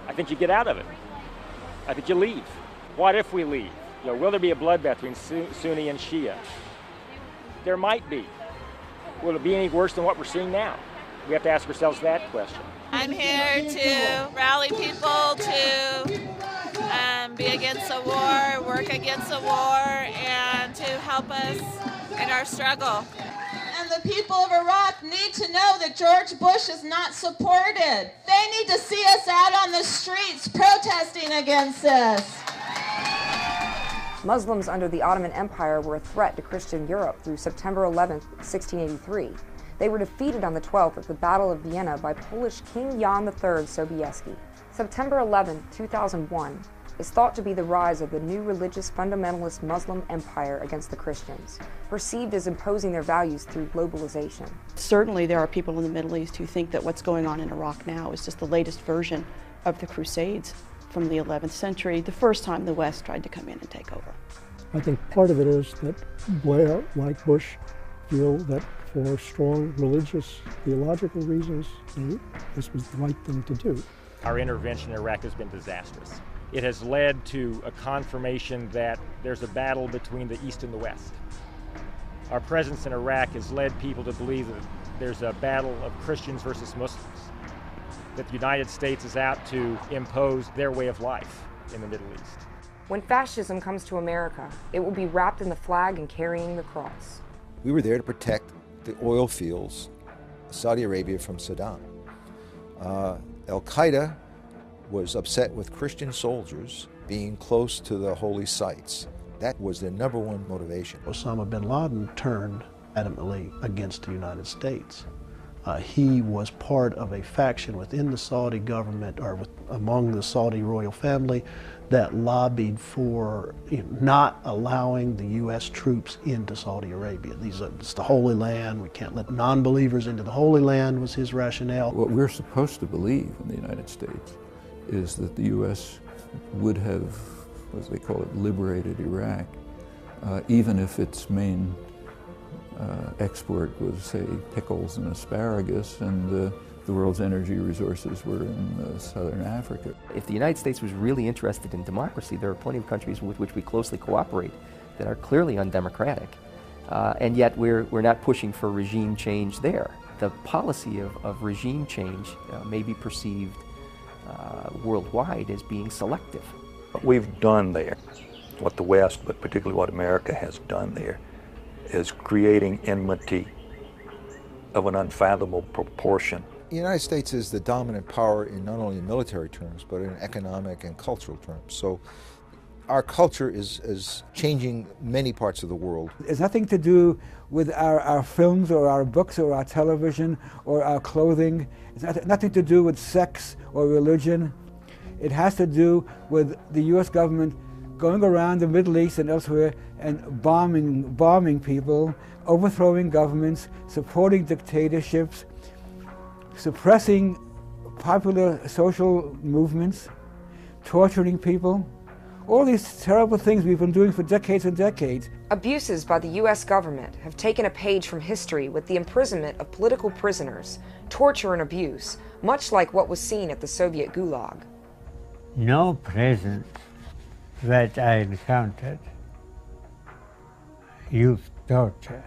I think you get out of it. I think you leave. What if we leave? You know, will there be a bloodbath between Sunni and Shia? There might be. Will it be any worse than what we're seeing now? We have to ask ourselves that question. I'm here to rally people to be against the war, work against the war, and to help us in our struggle. And the people of Iraq need to know that George Bush is not supported. They need to see us out on the streets protesting against this. Muslims under the Ottoman Empire were a threat to Christian Europe through September 11, 1683. They were defeated on the 12th at the Battle of Vienna by Polish King Jan III Sobieski. September 11, 2001 is thought to be the rise of the new religious fundamentalist Muslim empire against the Christians, perceived as imposing their values through globalization. Certainly there are people in the Middle East who think that what's going on in Iraq now is just the latest version of the Crusades from the 11th century, the first time the West tried to come in and take over. I think part of it is that Blair, like Bush, feel that for strong religious, theological reasons, this was the right thing to do. Our intervention in Iraq has been disastrous. It has led to a confirmation that there's a battle between the East and the West. Our presence in Iraq has led people to believe that there's a battle of Christians versus Muslims, that the United States is out to impose their way of life in the Middle East. When fascism comes to America, it will be wrapped in the flag and carrying the cross. We were there to protect the oil fields, Saudi Arabia from Saddam. Al-Qaeda was upset with Christian soldiers being close to the holy sites. That was their number one motivation. Osama bin Laden turned adamantly against the United States. He was part of a faction within the Saudi government, or among the Saudi royal family, that lobbied for not allowing the U.S. troops into Saudi Arabia. It's the Holy Land. We can't let non-believers into the Holy Land, was his rationale. What we're supposed to believe in the United States is that the U.S. would have, as they call it, liberated Iraq, even if its main export was, say, pickles and asparagus, and the world's energy resources were in southern Africa. If the United States was really interested in democracy, there are plenty of countries with which we closely cooperate that are clearly undemocratic, and yet we're not pushing for regime change there. The policy of regime change may be perceived worldwide as being selective. What we've done there, what the West, but particularly what America has done there, is creating enmity of an unfathomable proportion. The United States is the dominant power in not only military terms, but in economic and cultural terms. So our culture is changing many parts of the world. It's nothing to do with our films or our books or our television or our clothing. It's nothing to do with sex or religion. It has to do with the U.S. government going around the Middle East and elsewhere and bombing people, overthrowing governments, supporting dictatorships, suppressing popular social movements, torturing people, All these terrible things we've been doing for decades and decades. Abuses by the U.S. government have taken a page from history with the imprisonment of political prisoners, torture and abuse, much like what was seen at the Soviet Gulag. No prisons that I encountered used torture.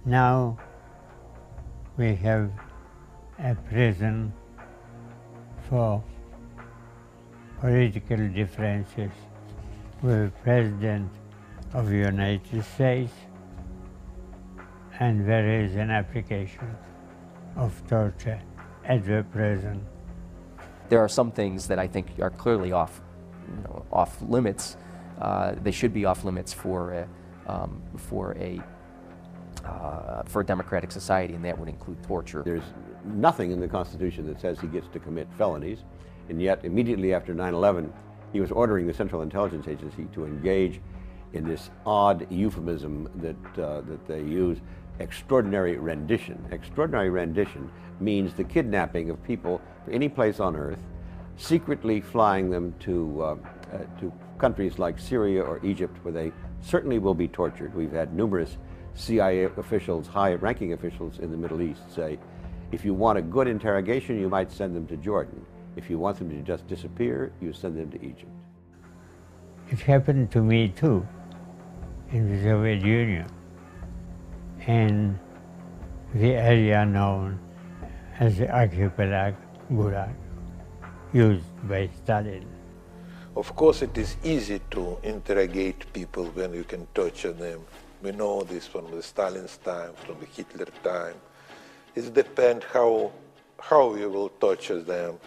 Now we have a prison for political differences with the President of the United States, and there is an application of torture at the prison. There are some things that I think are clearly off limits. They should be off limits for a democratic society, and that would include torture. There's nothing in the Constitution that says he gets to commit felonies, and yet immediately after 9/11, he was ordering the Central Intelligence Agency to engage in this odd euphemism that they use, extraordinary rendition. Extraordinary rendition means the kidnapping of people from any place on earth, secretly flying them to countries like Syria or Egypt, where they certainly will be tortured. We've had numerous CIA officials, high-ranking officials in the Middle East say, if you want a good interrogation, you might send them to Jordan. If you want them to just disappear, you send them to Egypt. It happened to me too, in the Soviet Union, in the area known as the archipelago Gulag, used by Stalin. Of course, it is easy to interrogate people when you can torture them. We know this from the Stalin's time, from the Hitler time. It depends how you will torture them.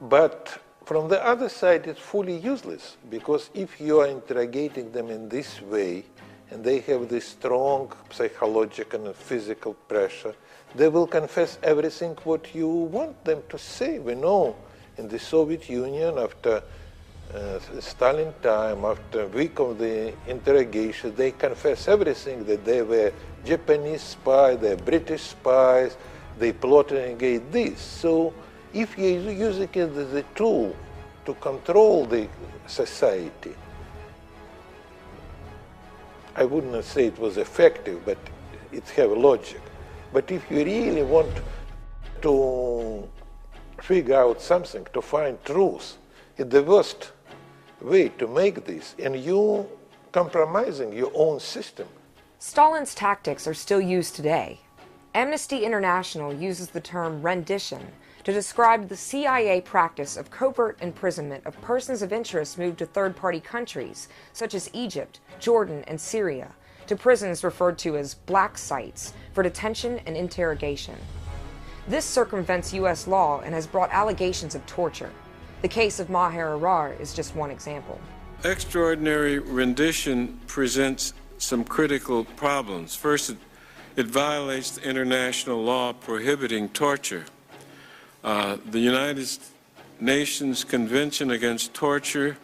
But from the other side, it's fully useless, because if you are interrogating them in this way, and they have this strong psychological and physical pressure, they will confess everything what you want them to say. We know in the Soviet Union, after Stalin time, after a week of the interrogation, they confess everything, that they were Japanese spies, they're British spies, they plotted against this. So if you're using it as a tool to control the society, I wouldn't say it was effective, but it have logic. But if you really want to figure out something, to find truth, it's the worst way to make this, and you compromising your own system. Stalin's tactics are still used today. Amnesty International uses the term rendition to describe the CIA practice of covert imprisonment of persons of interest moved to third-party countries, such as Egypt, Jordan, and Syria, to prisons referred to as black sites for detention and interrogation. This circumvents U.S. law and has brought allegations of torture. The case of Maher Arar is just one example. Extraordinary rendition presents some critical problems. First, it violates the international law prohibiting torture. The United Nations Convention Against Torture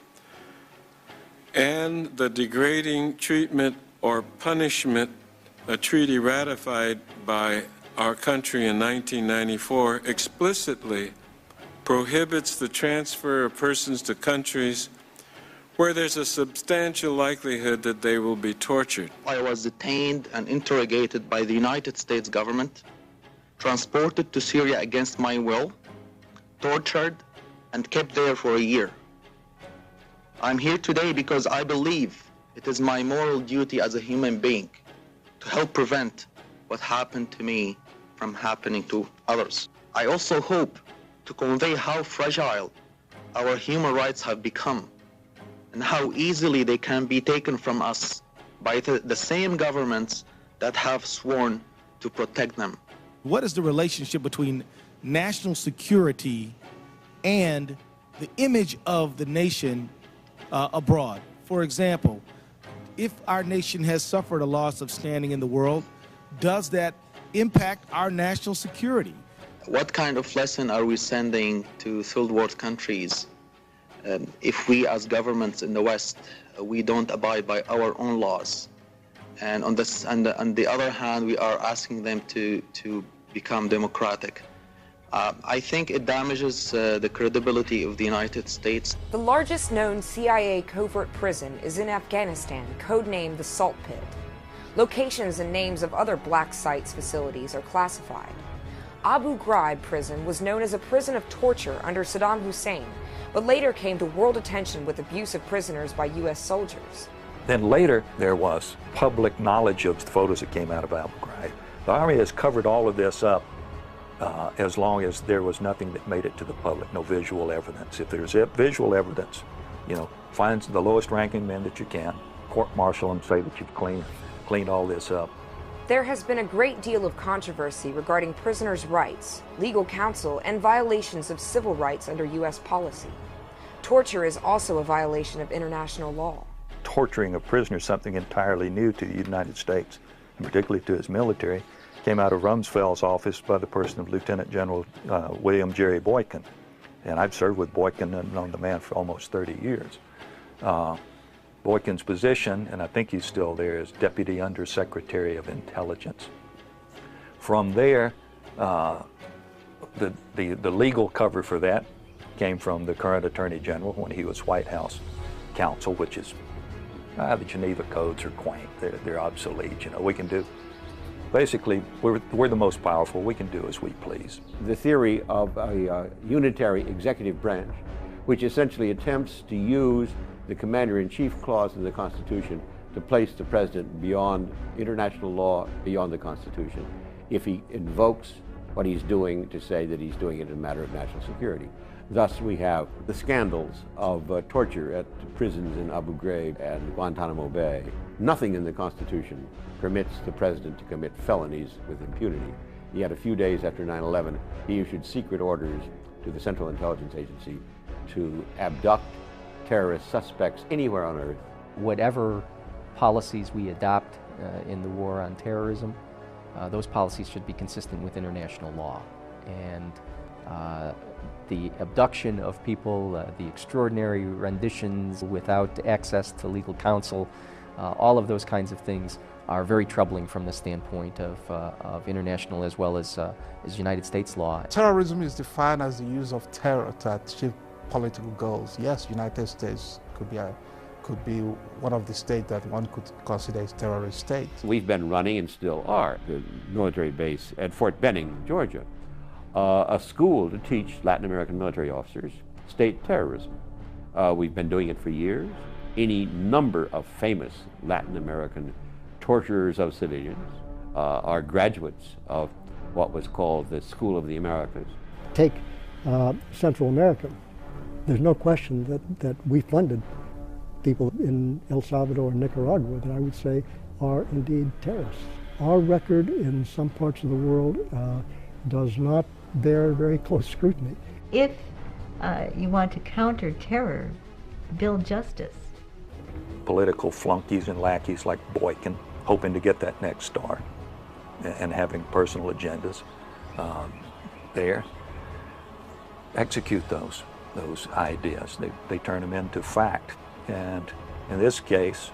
and the Degrading Treatment or Punishment, a treaty ratified by our country in 1994, explicitly prohibits the transfer of persons to countries where there's a substantial likelihood that they will be tortured. I was detained and interrogated by the United States government, transported to Syria against my will, tortured, and kept there for a year. I'm here today because I believe it is my moral duty as a human being to help prevent what happened to me from happening to others. I also hope to convey how fragile our human rights have become and how easily they can be taken from us by the same governments that have sworn to protect them. What is the relationship between national security and the image of the nation abroad? For example, if our nation has suffered a loss of standing in the world, does that impact our national security? What kind of lesson are we sending to third world countries if we as governments in the West, we don't abide by our own laws? And on the other hand, we are asking them to become democratic. I think it damages the credibility of the United States. The largest known CIA covert prison is in Afghanistan, codenamed the Salt Pit. Locations and names of other black sites facilities are classified. Abu Ghraib prison was known as a prison of torture under Saddam Hussein, but later came to world attention with abuse of prisoners by U.S. soldiers. Then later, there was public knowledge of the photos that came out of Abu Ghraib. The Army has covered all of this up as long as there was nothing that made it to the public, no visual evidence. If there's visual evidence, find the lowest ranking men that you can, court-martial them, say that you've cleaned all this up. There has been a great deal of controversy regarding prisoners' rights, legal counsel, and violations of civil rights under U.S. policy. Torture is also a violation of international law. Torturing a prisoner is something entirely new to the United States, and particularly to his military. Came out of Rumsfeld's office by the person of Lieutenant General William Jerry Boykin. And I've served with Boykin and known the man for almost 30 years. Boykin's position, and I think he's still there, is Deputy Undersecretary of Intelligence. From there, the legal cover for that came from the current Attorney General when he was White House counsel, which is the Geneva Codes are quaint. They're obsolete. We can do. Basically, we're the most powerful. We can do as we please. The theory of a unitary executive branch, which essentially attempts to use the Commander-in-Chief clause in the Constitution to place the President beyond international law, beyond the Constitution, if he invokes what he's doing to say that he's doing it in a matter of national security. Thus, we have the scandals of torture at prisons in Abu Ghraib and Guantanamo Bay. Nothing in the Constitution permits the President to commit felonies with impunity. Yet a few days after 9/11, he issued secret orders to the Central Intelligence Agency to abduct terrorist suspects anywhere on earth. Whatever policies we adopt in the war on terrorism, those policies should be consistent with international law. And the abduction of people, the extraordinary renditions without access to legal counsel, all of those kinds of things are very troubling from the standpoint of international as well as United States law. Terrorism is defined as the use of terror to achieve political goals. Yes, United States could be one of the states that one could consider as terrorist state. We've been running and still are the military base at Fort Benning, Georgia, a school to teach Latin American military officers state terrorism. We've been doing it for years. Any number of famous Latin American torturers of civilians are graduates of what was called the School of the Americas. Take Central America. There's no question that we funded people in El Salvador and Nicaragua that I would say are indeed terrorists. Our record in some parts of the world does not bear very close scrutiny. If you want to counter terror, build justice. Political flunkies and lackeys like Boykin, hoping to get that next star and having personal agendas there, execute those ideas. They turn them into fact. And in this case,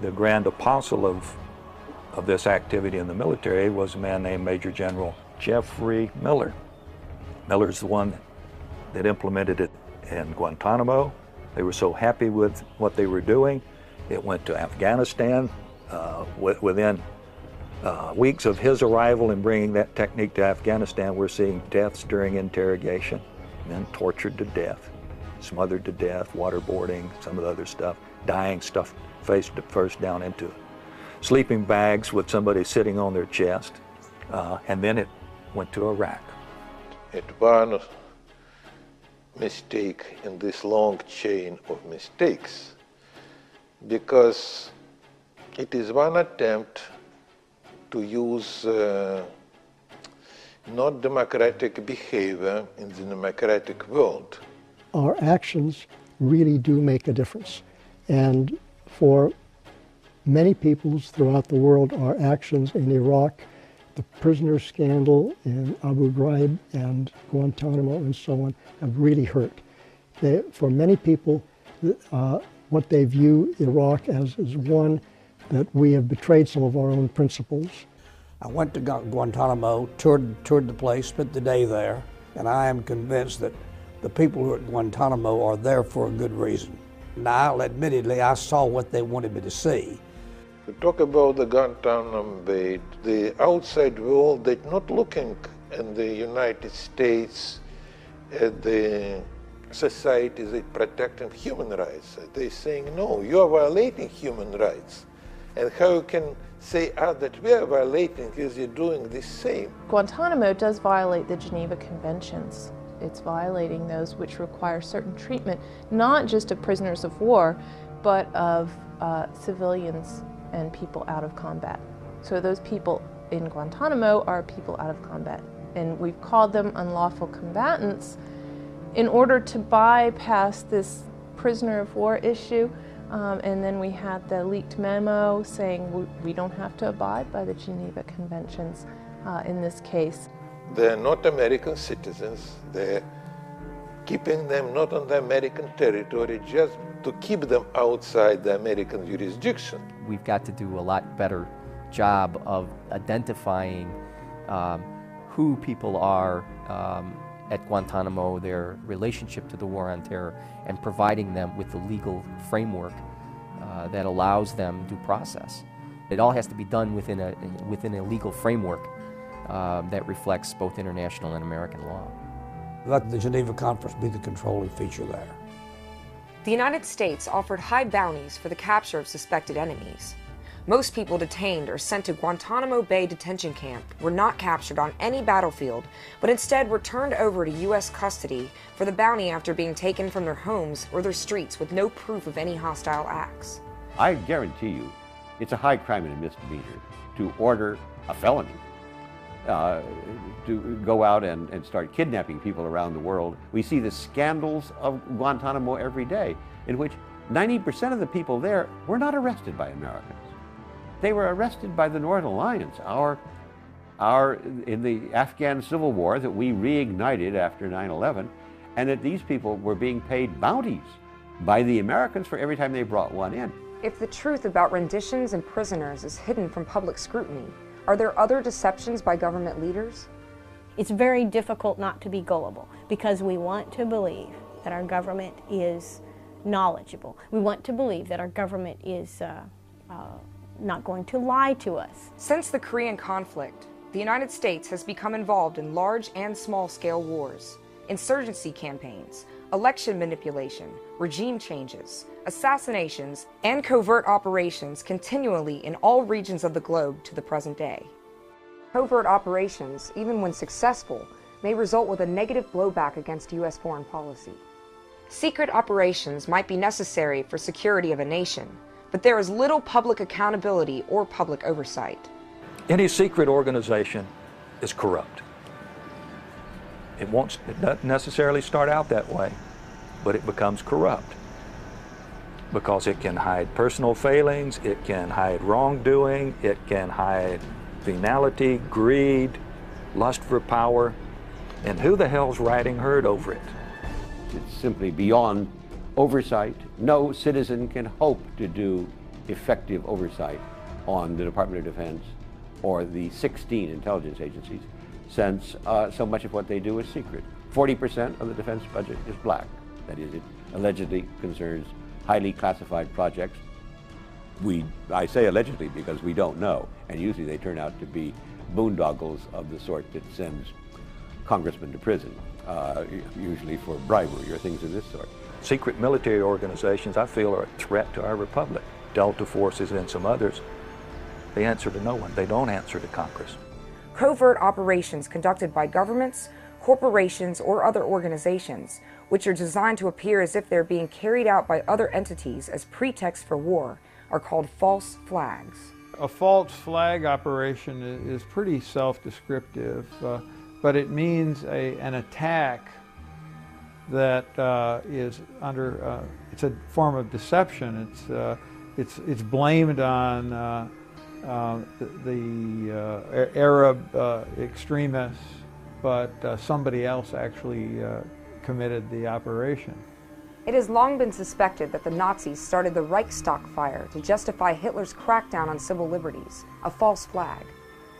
the grand apostle of this activity in the military was a man named Major General Jeffrey Miller. Miller's the one that implemented it in Guantanamo. They were so happy with what they were doing. It went to Afghanistan. Within weeks of his arrival and bringing that technique to Afghanistan, we're seeing deaths during interrogation, men tortured to death, smothered to death, waterboarding, some of the other stuff, dying stuff face first down into sleeping bags with somebody sitting on their chest, and then it went to Iraq. It one mistake in this long chain of mistakes, because it is one attempt to use not democratic behavior in the democratic world. Our actions really do make a difference. And for many peoples throughout the world, our actions in Iraq, the prisoner scandal in Abu Ghraib and Guantanamo and so on have really hurt. For many people, what they view Iraq as is one that we have betrayed some of our own principles. I went to Guantanamo, toured the place, spent the day there, and I am convinced that the people who are at Guantanamo are there for a good reason. Now, admittedly, I saw what they wanted me to see. To talk about the Guantanamo Bay, the outside world, they're not looking in the United States at the societies that protecting human rights. They're saying, no, you are violating human rights. And how you can say that we are violating is you're doing the same. Guantanamo does violate the Geneva Conventions. It's violating those which require certain treatment, not just of prisoners of war, but of civilians and people out of combat. So those people in Guantanamo are people out of combat. And we've called them unlawful combatants in order to bypass this prisoner of war issue. And then we had the leaked memo saying we don't have to abide by the Geneva Conventions in this case. They're not American citizens. They're keeping them not on the American territory just to keep them outside the American jurisdiction. We've got to do a lot better job of identifying who people are at Guantanamo, their relationship to the war on terror, and providing them with the legal framework that allows them due process. It all has to be done within a legal framework that reflects both international and American law. Let the Geneva Conference be the controlling feature there. The United States offered high bounties for the capture of suspected enemies. Most people detained or sent to Guantanamo Bay detention camp were not captured on any battlefield, but instead were turned over to U.S. custody for the bounty after being taken from their homes or their streets with no proof of any hostile acts. I guarantee you, it's a high crime and a misdemeanor to order a felony to go out and start kidnapping people around the world. We see the scandals of Guantanamo every day, in which 90% of the people there were not arrested by Americans. They were arrested by the Northern Alliance, in the Afghan Civil War that we reignited after 9/11, and that these people were being paid bounties by the Americans for every time they brought one in. If the truth about renditions and prisoners is hidden from public scrutiny, are there other deceptions by government leaders? It's very difficult not to be gullible because we want to believe that our government is knowledgeable. We want to believe that our government is not going to lie to us. Since the Korean conflict, the United States has become involved in large and small-scale wars, insurgency campaigns, election manipulation, regime changes, assassinations, and covert operations continually in all regions of the globe to the present day. Covert operations, even when successful, may result with a negative blowback against U.S. foreign policy. Secret operations might be necessary for security of a nation, but there is little public accountability or public oversight. Any secret organization is corrupt. It doesn't necessarily start out that way, but it becomes corrupt because it can hide personal failings, it can hide wrongdoing, it can hide venality, greed, lust for power, and who the hell's riding herd over it? It's simply beyond oversight. No citizen can hope to do effective oversight on the Department of Defense or the 16 intelligence agencies, since so much of what they do is secret. 40% of the defense budget is black. That is, it allegedly concerns highly classified projects. I say allegedly because we don't know, and usually they turn out to be boondoggles of the sort that sends congressmen to prison, usually for bribery or things of this sort. Secret military organizations, I feel, are a threat to our republic. Delta forces and some others, they answer to no one. They don't answer to Congress. Covert operations conducted by governments, corporations, or other organizations, which are designed to appear as if they're being carried out by other entities as pretext for war, are called false flags. A false flag operation is pretty self-descriptive, but it means an attack that is under, it's a form of deception. It's blamed on the Arab extremists, but somebody else actually committed the operation. It has long been suspected that the Nazis started the Reichstag fire to justify Hitler's crackdown on civil liberties, a false flag.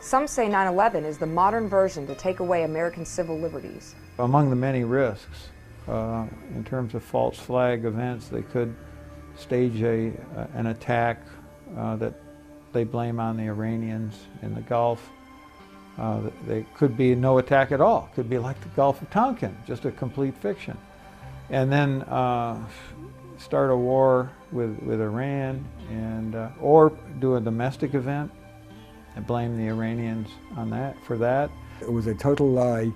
Some say 9/11 is the modern version to take away American civil liberties. Among the many risks, in terms of false flag events, they could stage an attack that they blame on the Iranians in the Gulf. They could be no attack at all. Could be like the Gulf of Tonkin, just a complete fiction. And then start a war with Iran, and or do a domestic event and blame the Iranians on that for that. It was a total lie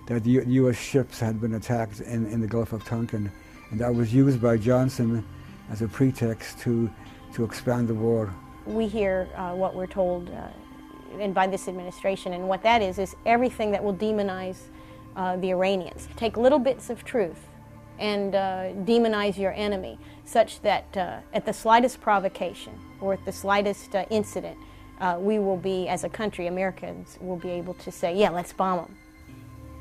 that the U.S. ships had been attacked in the Gulf of Tonkin, and that was used by Johnson as a pretext to expand the war. We hear what we're told and by this administration, and what that is everything that will demonize the Iranians. Take little bits of truth and demonize your enemy, such that at the slightest provocation or at the slightest incident, we will be, as a country, Americans will be able to say, yeah, let's bomb them.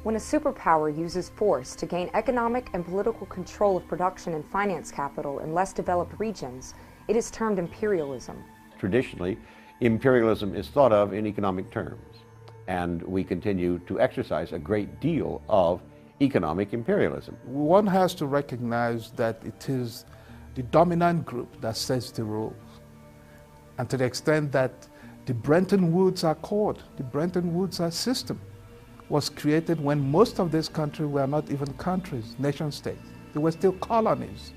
When a superpower uses force to gain economic and political control of production and finance capital in less developed regions, it is termed imperialism. Traditionally, imperialism is thought of in economic terms, and we continue to exercise a great deal of economic imperialism. One has to recognize that it is the dominant group that sets the rules. And to the extent that the Bretton Woods Accord, the Bretton Woods system, was created when most of these countries were not even countries, nation states. They were still colonies.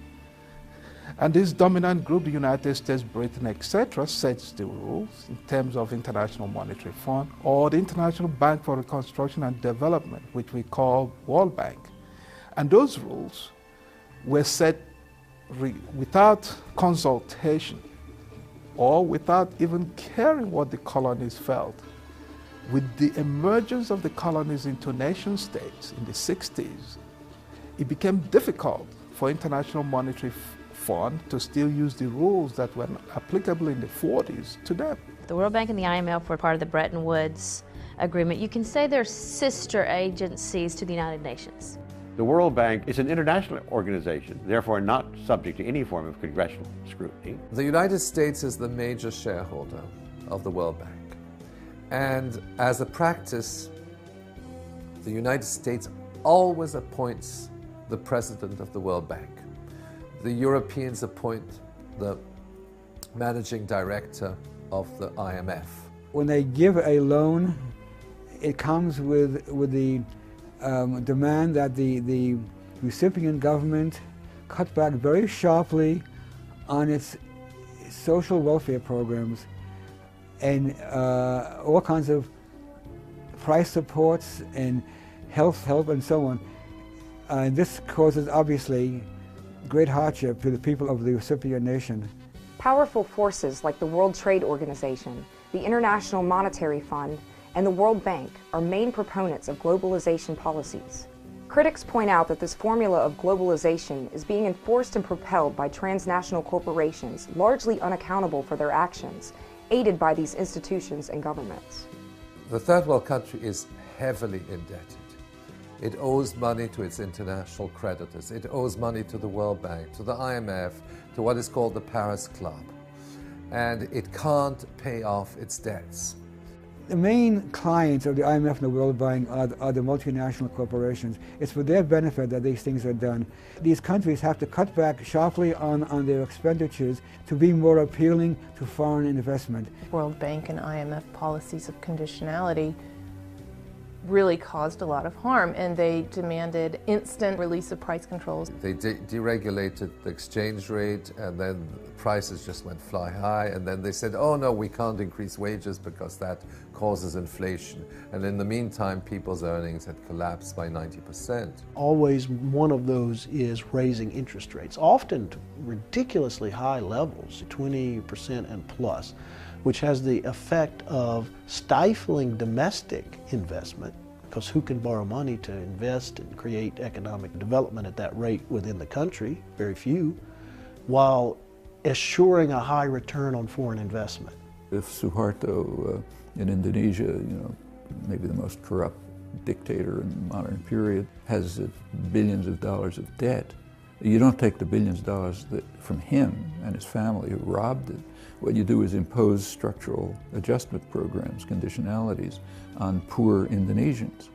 And this dominant group, the United States, Britain, etc., sets the rules in terms of International Monetary Fund or the International Bank for Reconstruction and Development, which we call World Bank. And those rules were set without consultation or without even caring what the colonies felt. With the emergence of the colonies into nation states in the 60s, it became difficult for International Monetary Fund to still use the rules that were applicable in the 40s to them. The World Bank and the IMF were part of the Bretton Woods Agreement. You can say they're sister agencies to the United Nations. The World Bank is an international organization, therefore not subject to any form of congressional scrutiny. The United States is the major shareholder of the World Bank. And as a practice, the United States always appoints the president of the World Bank. The Europeans appoint the managing director of the IMF. When they give a loan, it comes with the demand that the recipient government cut back very sharply on its social welfare programs and all kinds of price supports and health help and so on. And this causes, obviously, great hardship to the people of the recipient nation. Powerful forces like the World Trade Organization, the International Monetary Fund, and the World Bank are main proponents of globalization policies. Critics point out that this formula of globalization is being enforced and propelled by transnational corporations largely unaccountable for their actions, aided by these institutions and governments. The third world country is heavily indebted. It owes money to its international creditors. It owes money to the World Bank, to the IMF, to what is called the Paris Club. And it can't pay off its debts. The main clients of the IMF and the World Bank are the multinational corporations. It's for their benefit that these things are done. These countries have to cut back sharply on their expenditures to be more appealing to foreign investment. World Bank and IMF policies of conditionality really caused a lot of harm, and they demanded instant release of price controls. They deregulated the exchange rate, and then prices just went fly high, and then they said, oh no, we can't increase wages because that causes inflation. And in the meantime, people's earnings had collapsed by 90%. Always one of those is raising interest rates, often to ridiculously high levels, 20% and plus, which has the effect of stifling domestic investment, because who can borrow money to invest and create economic development at that rate within the country? Very few, while assuring a high return on foreign investment. If Suharto in Indonesia, maybe the most corrupt dictator in the modern period, has billions of dollars of debt, You don't take the billions of dollars from him and his family who robbed it. What you do is impose structural adjustment programs, conditionalities, on poor Indonesians,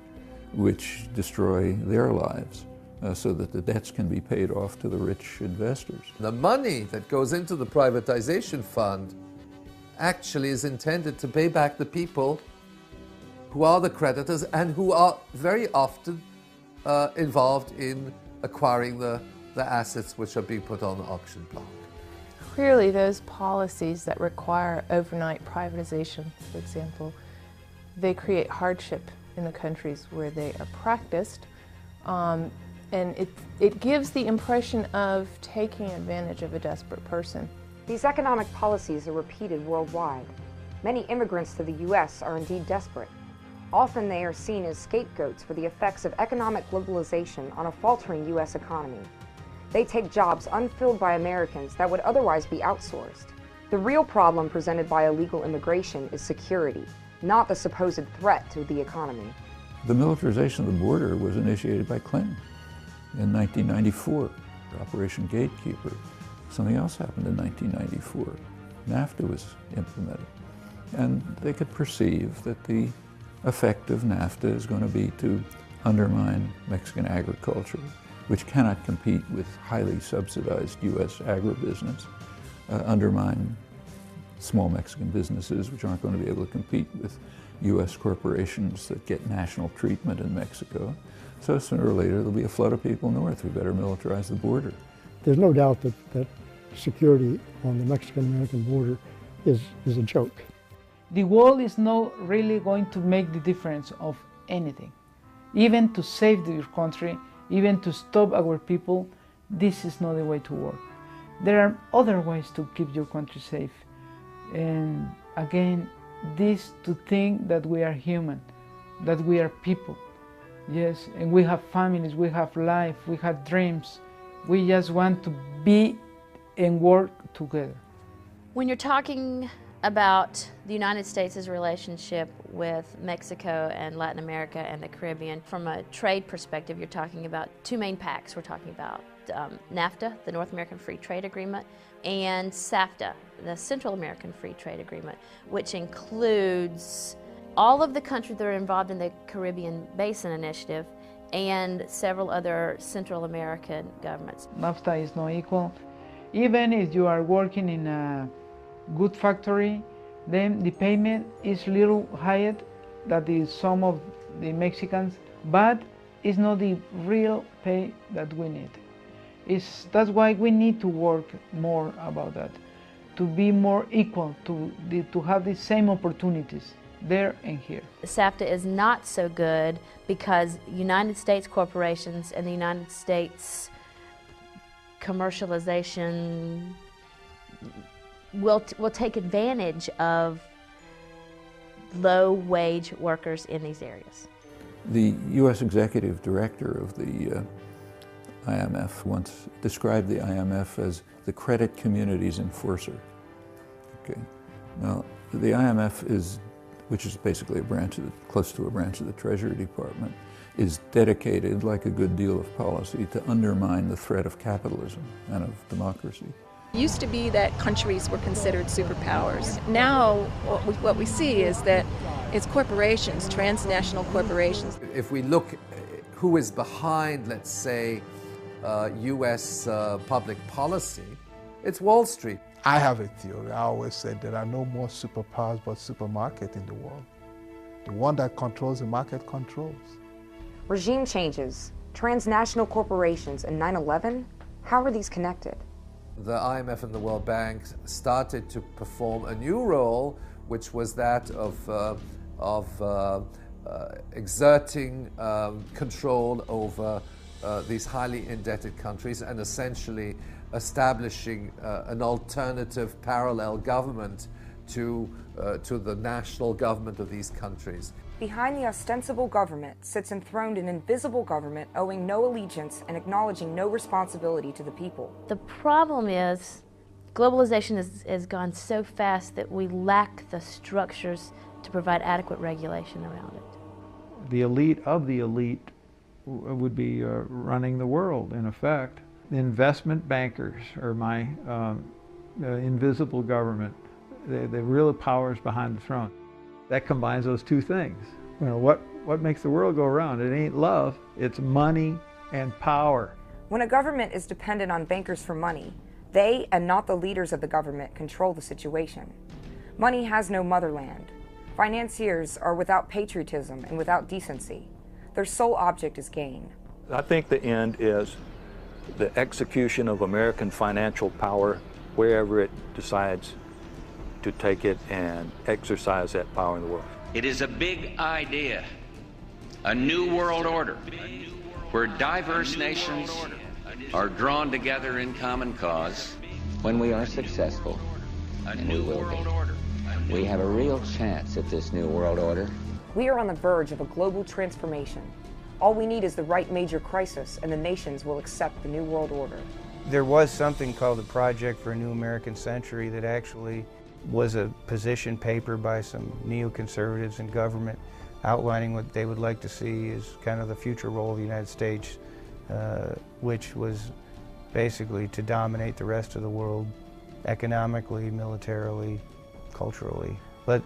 which destroy their lives so that the debts can be paid off to the rich investors. The money that goes into the privatization fund actually is intended to pay back the people who are the creditors and who are very often involved in acquiring the assets which are being put on the auction block. Clearly, those policies that require overnight privatization, for example, they create hardship in the countries where they are practiced, and it gives the impression of taking advantage of a desperate person. These economic policies are repeated worldwide. Many immigrants to the U.S. are indeed desperate. Often they are seen as scapegoats for the effects of economic globalization on a faltering U.S. economy. They take jobs unfilled by Americans that would otherwise be outsourced. The real problem presented by illegal immigration is security, not the supposed threat to the economy. The militarization of the border was initiated by Clinton in 1994, Operation Gatekeeper. Something else happened in 1994. NAFTA was implemented. And they could perceive that the effect of NAFTA is going to be to undermine Mexican agriculture, which cannot compete with highly subsidized U.S. agribusiness, undermine small Mexican businesses, which aren't going to be able to compete with U.S. corporations that get national treatment in Mexico. So sooner or later, there'll be a flood of people north. We better militarize the border. There's no doubt that security on the Mexican-American border is a joke. The wall is not really going to make the difference of anything. Even to save your country, even to stop our people, this is not the way to work. There are other ways to keep your country safe. And again, this to think that we are human, that we are people. Yes, and we have families, we have life, we have dreams. We just want to be and work together. When you're talking about the United States' relationship with Mexico and Latin America and the Caribbean, from a trade perspective, you're talking about two main pacts. We're talking about NAFTA, the North American Free Trade Agreement, and SAFTA, the Central American Free Trade Agreement, which includes all of the countries that are involved in the Caribbean Basin Initiative and several other Central American governments. NAFTA is not equal. Even if you are working in a good factory, then the payment is little higher than the some of the Mexicans, but it's not the real pay that we need. That's why we need to work more about that, to be more equal, to have the same opportunities there and here. SAFTA is not so good because United States corporations and the United States commercialization will take advantage of low-wage workers in these areas. The U.S. executive director of the IMF once described the IMF as the credit community's enforcer. Okay. Now, the IMF is, which is basically a branch of close to a branch of the Treasury Department, is dedicated, like a good deal of policy, to undermine the threat of capitalism and of democracy. It used to be that countries were considered superpowers. Now what we see is that it's corporations, transnational corporations. If we look who is behind, let's say, U.S. public policy, it's Wall Street. I have a theory. I always said there are no more superpowers but supermarket in the world. The one that controls the market controls. Regime changes, transnational corporations, and 9/11, how are these connected? The IMF and the World Bank started to perform a new role, which was that of exerting control over these highly indebted countries and essentially establishing an alternative parallel government to the national government of these countries. Behind the ostensible government sits enthroned an invisible government owing no allegiance and acknowledging no responsibility to the people. The problem is globalization has gone so fast that we lack the structures to provide adequate regulation around it. The elite of the elite would be running the world, in effect. investment bankers are my invisible government. The real powers behind the throne. That combines those two things. You know, what makes the world go around? It ain't love, it's money and power. When a government is dependent on bankers for money, they, and not the leaders of the government, control the situation. Money has no motherland. Financiers are without patriotism and without decency. Their sole object is gain. I think the end is the execution of American financial power wherever it decides to take it and exercise that power in the world. It is a big idea, a new world order, where diverse nations are drawn together in common cause. When we are successful, and we will be, we have a real chance at this new world order. We are on the verge of a global transformation. All we need is the right major crisis, and the nations will accept the new world order. There was something called the Project for a New American Century that actually was a position paper by some neoconservatives in government outlining what they would like to see as kind of the future role of the United States, which was basically to dominate the rest of the world economically, militarily, culturally. But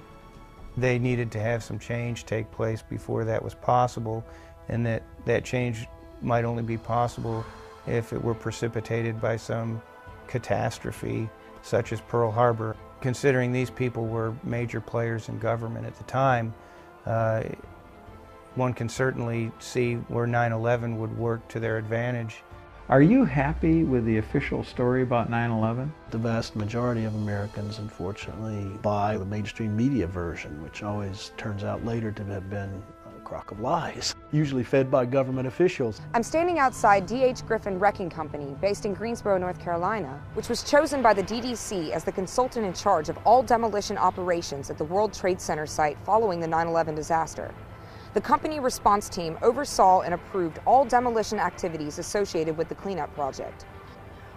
they needed to have some change take place before that was possible, and that change might only be possible if it were precipitated by some catastrophe such as Pearl Harbor. Considering these people were major players in government at the time, one can certainly see where 9/11 would work to their advantage. Are you happy with the official story about 9/11? The vast majority of Americans, unfortunately, buy the mainstream media version, which always turns out later to have been a crock of lies, usually fed by government officials. I'm standing outside D.H. Griffin Wrecking Company, based in Greensboro, North Carolina, which was chosen by the DDC as the consultant in charge of all demolition operations at the World Trade Center site following the 9/11 disaster. The company response team oversaw and approved all demolition activities associated with the cleanup project.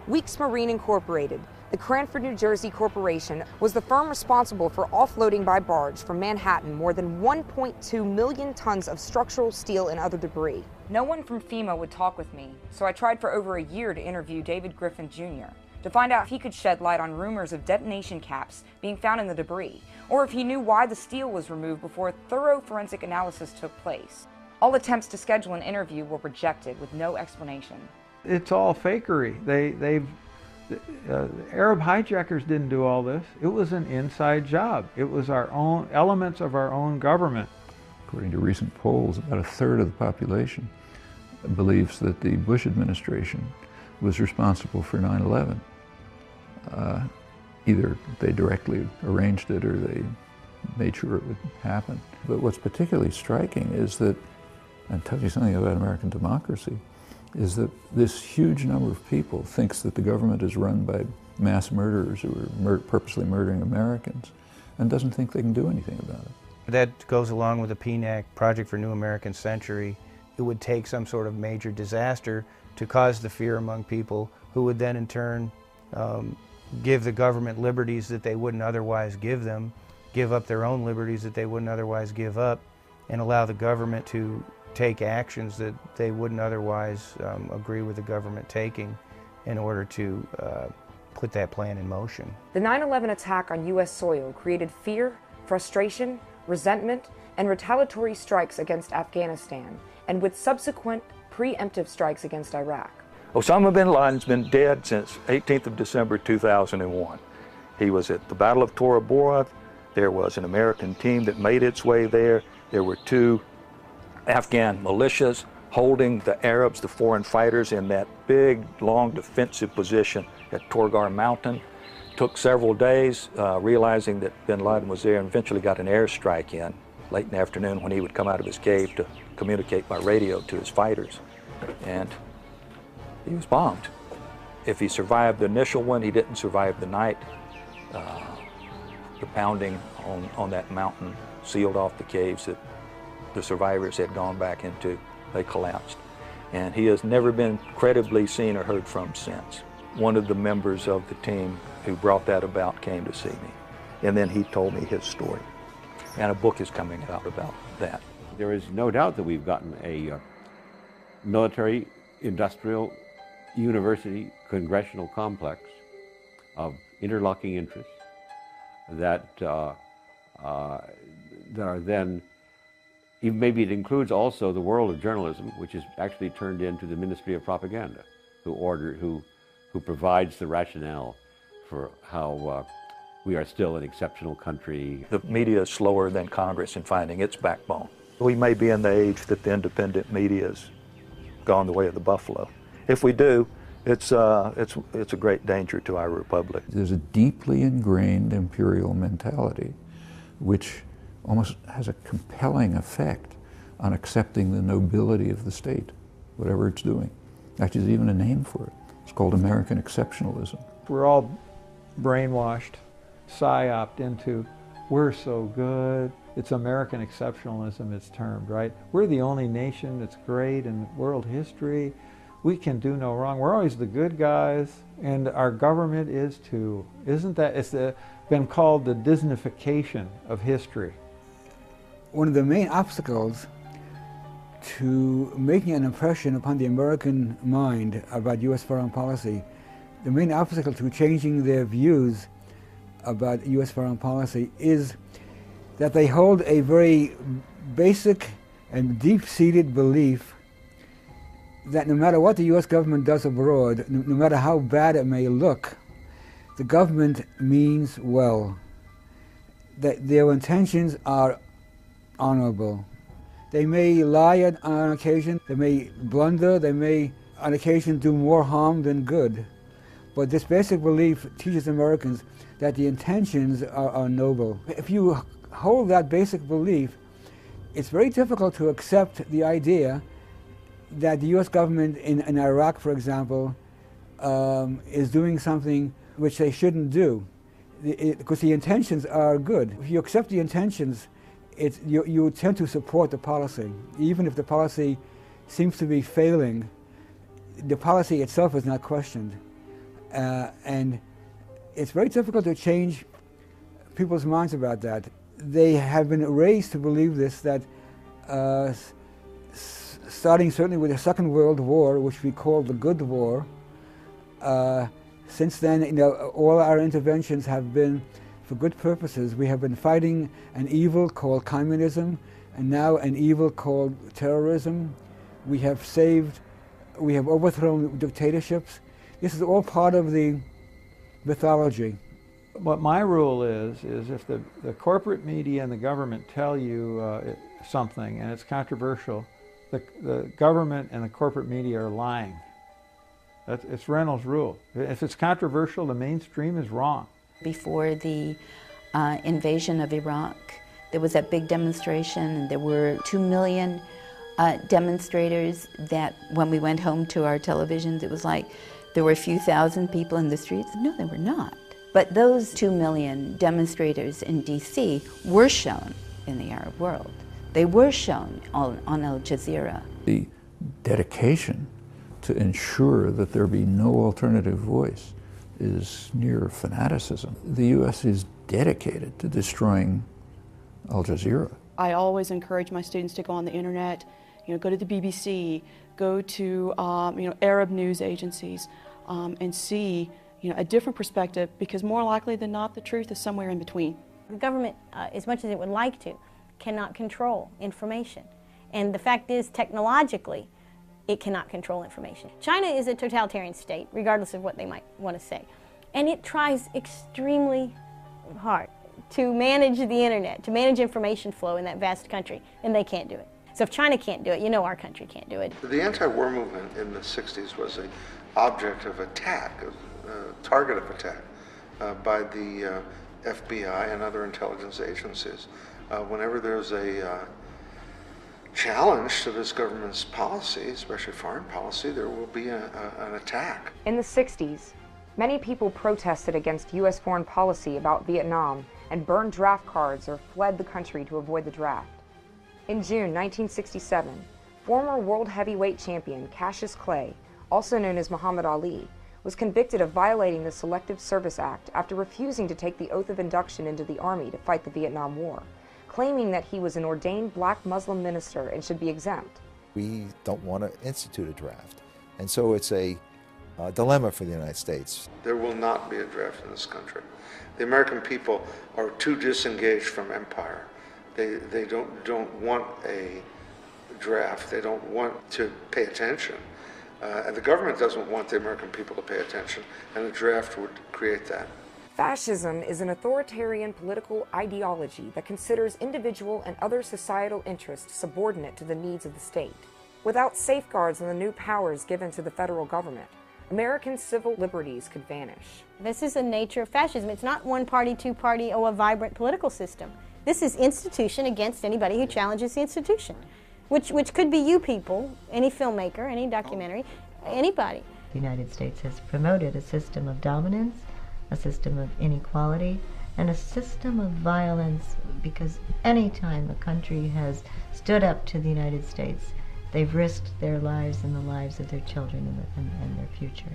Weeks Marine Incorporated, the Cranford, New Jersey corporation, was the firm responsible for offloading by barge from Manhattan more than 1.2 million tons of structural steel and other debris. No one from FEMA would talk with me, so I tried for over a year to interview David Griffin Jr. to find out if he could shed light on rumors of detonation caps being found in the debris, or if he knew why the steel was removed before a thorough forensic analysis took place. All attempts to schedule an interview were rejected with no explanation. It's all fakery. Arab hijackers didn't do all this. It was an inside job. It was our own elements of our own government. According to recent polls, about a third of the population believes that the Bush administration was responsible for 9/11. Either they directly arranged it or they made sure it would happen. But what's particularly striking is that, and tells you something about American democracy, is that this huge number of people thinks that the government is run by mass murderers who are purposely murdering Americans and doesn't think they can do anything about it. That goes along with the PNAC, Project for a New American Century. It would take some sort of major disaster to cause the fear among people, who would then in turn give the government liberties that they wouldn't otherwise give them, give up their own liberties that they wouldn't otherwise give up, and allow the government to take actions that they wouldn't otherwise agree with the government taking in order to put that plan in motion. The 9/11 attack on U.S. soil created fear, frustration, resentment, and retaliatory strikes against Afghanistan, and with subsequent preemptive strikes against Iraq. Osama bin Laden's been dead since 18th of December 2001. He was at the Battle of Tora Bora. There was an American team that made its way there. There were 2 Afghan militias holding the Arabs, the foreign fighters, in that big, long defensive position at Torgar Mountain. Took several days, realizing that bin Laden was there, and eventually got an airstrike in late in the afternoon when he would come out of his cave to communicate by radio to his fighters. And he was bombed. If he survived the initial one, he didn't survive the night. The pounding on that mountain sealed off the caves that the survivors had gone back into. They collapsed. And he has never been credibly seen or heard from since. One of the members of the team who brought that about came to see me. And then he told me his story. And a book is coming out about that. There is no doubt that we've gotten a military industrial university congressional complex of interlocking interests that are then, even maybe it includes also the world of journalism, which is actually turned into the Ministry of Propaganda, who provides the rationale for how we are still an exceptional country. The media is slower than Congress in finding its backbone. We may be in the age that the independent media has gone the way of the buffalo. If we do, it's a great danger to our republic. There's a deeply ingrained imperial mentality which almost has a compelling effect on accepting the nobility of the state, whatever it's doing. Actually, there's even a name for it. It's called American exceptionalism. We're all brainwashed, psyoped into, we're so good. It's American exceptionalism, it's termed, right? We're the only nation that's great in world history. We can do no wrong. We're always the good guys, and our government is too. Isn't that, it's been called the Disneyfication of history. One of the main obstacles to making an impression upon the American mind about U.S. foreign policy, the main obstacle to changing their views about U.S. foreign policy is that they hold a very basic and deep-seated belief that no matter what the U.S. government does abroad, no matter how bad it may look, the government means well, that their intentions are honorable. They may lie on occasion, they may blunder, they may on occasion do more harm than good. But this basic belief teaches Americans that the intentions are noble. If you hold that basic belief, it's very difficult to accept the idea that the U.S. government in Iraq, for example, is doing something which they shouldn't do, because the intentions are good. If you accept the intentions, you tend to support the policy. Even if the policy seems to be failing, the policy itself is not questioned. And it's very difficult to change people's minds about that. They have been raised to believe this, that starting certainly with the Second World War, which we call the Good War, since then, all our interventions have been for good purposes. We have been fighting an evil called communism, and now an evil called terrorism. We have overthrown dictatorships. This is all part of the mythology. What my rule is if the corporate media and the government tell you something and it's controversial, the government and the corporate media are lying. It's Reynolds' rule. If it's controversial, the mainstream is wrong. Before the invasion of Iraq, there was that big demonstration, and there were 2 million demonstrators that when we went home to our televisions, it was like there were a few thousand people in the streets. No, there were not. But those 2 million demonstrators in D.C. were shown in the Arab world. They were shown on Al Jazeera. The dedication to ensure that there be no alternative voice is near fanaticism. The U.S. is dedicated to destroying Al Jazeera. I always encourage my students to go on the internet, go to the BBC, go to Arab news agencies, and see a different perspective, because more likely than not, the truth is somewhere in between. The government, as much as it would like to, cannot control information. And the fact is, technologically, it cannot control information. China is a totalitarian state, regardless of what they might want to say. And it tries extremely hard to manage the internet, to manage information flow in that vast country, and they can't do it. So if China can't do it, our country can't do it. The anti-war movement in the 60s was an object of attack, a target of attack by the FBI and other intelligence agencies. Whenever there's a challenge to this government's policy, especially foreign policy, there will be an attack. In the 60s, many people protested against U.S. foreign policy about Vietnam and burned draft cards or fled the country to avoid the draft. In June 1967, former world heavyweight champion Cassius Clay, also known as Muhammad Ali, was convicted of violating the Selective Service Act after refusing to take the oath of induction into the Army to fight the Vietnam War, claiming that he was an ordained black Muslim minister and should be exempt. We don't want to institute a draft. And so it's a dilemma for the United States. There will not be a draft in this country. The American people are too disengaged from empire. They don't want a draft. They don't want to pay attention. And the government doesn't want the American people to pay attention, and a draft would create that. Fascism is an authoritarian political ideology that considers individual and other societal interests subordinate to the needs of the state. Without safeguards and the new powers given to the federal government, American civil liberties could vanish. This is the nature of fascism. It's not one party, two party, or a vibrant political system. This is institution against anybody who challenges the institution, which could be you people, any filmmaker, any documentary, anybody. The United States has promoted a system of dominance, a system of inequality, and a system of violence, because any time a country has stood up to the United States, they've risked their lives and the lives of their children and their future.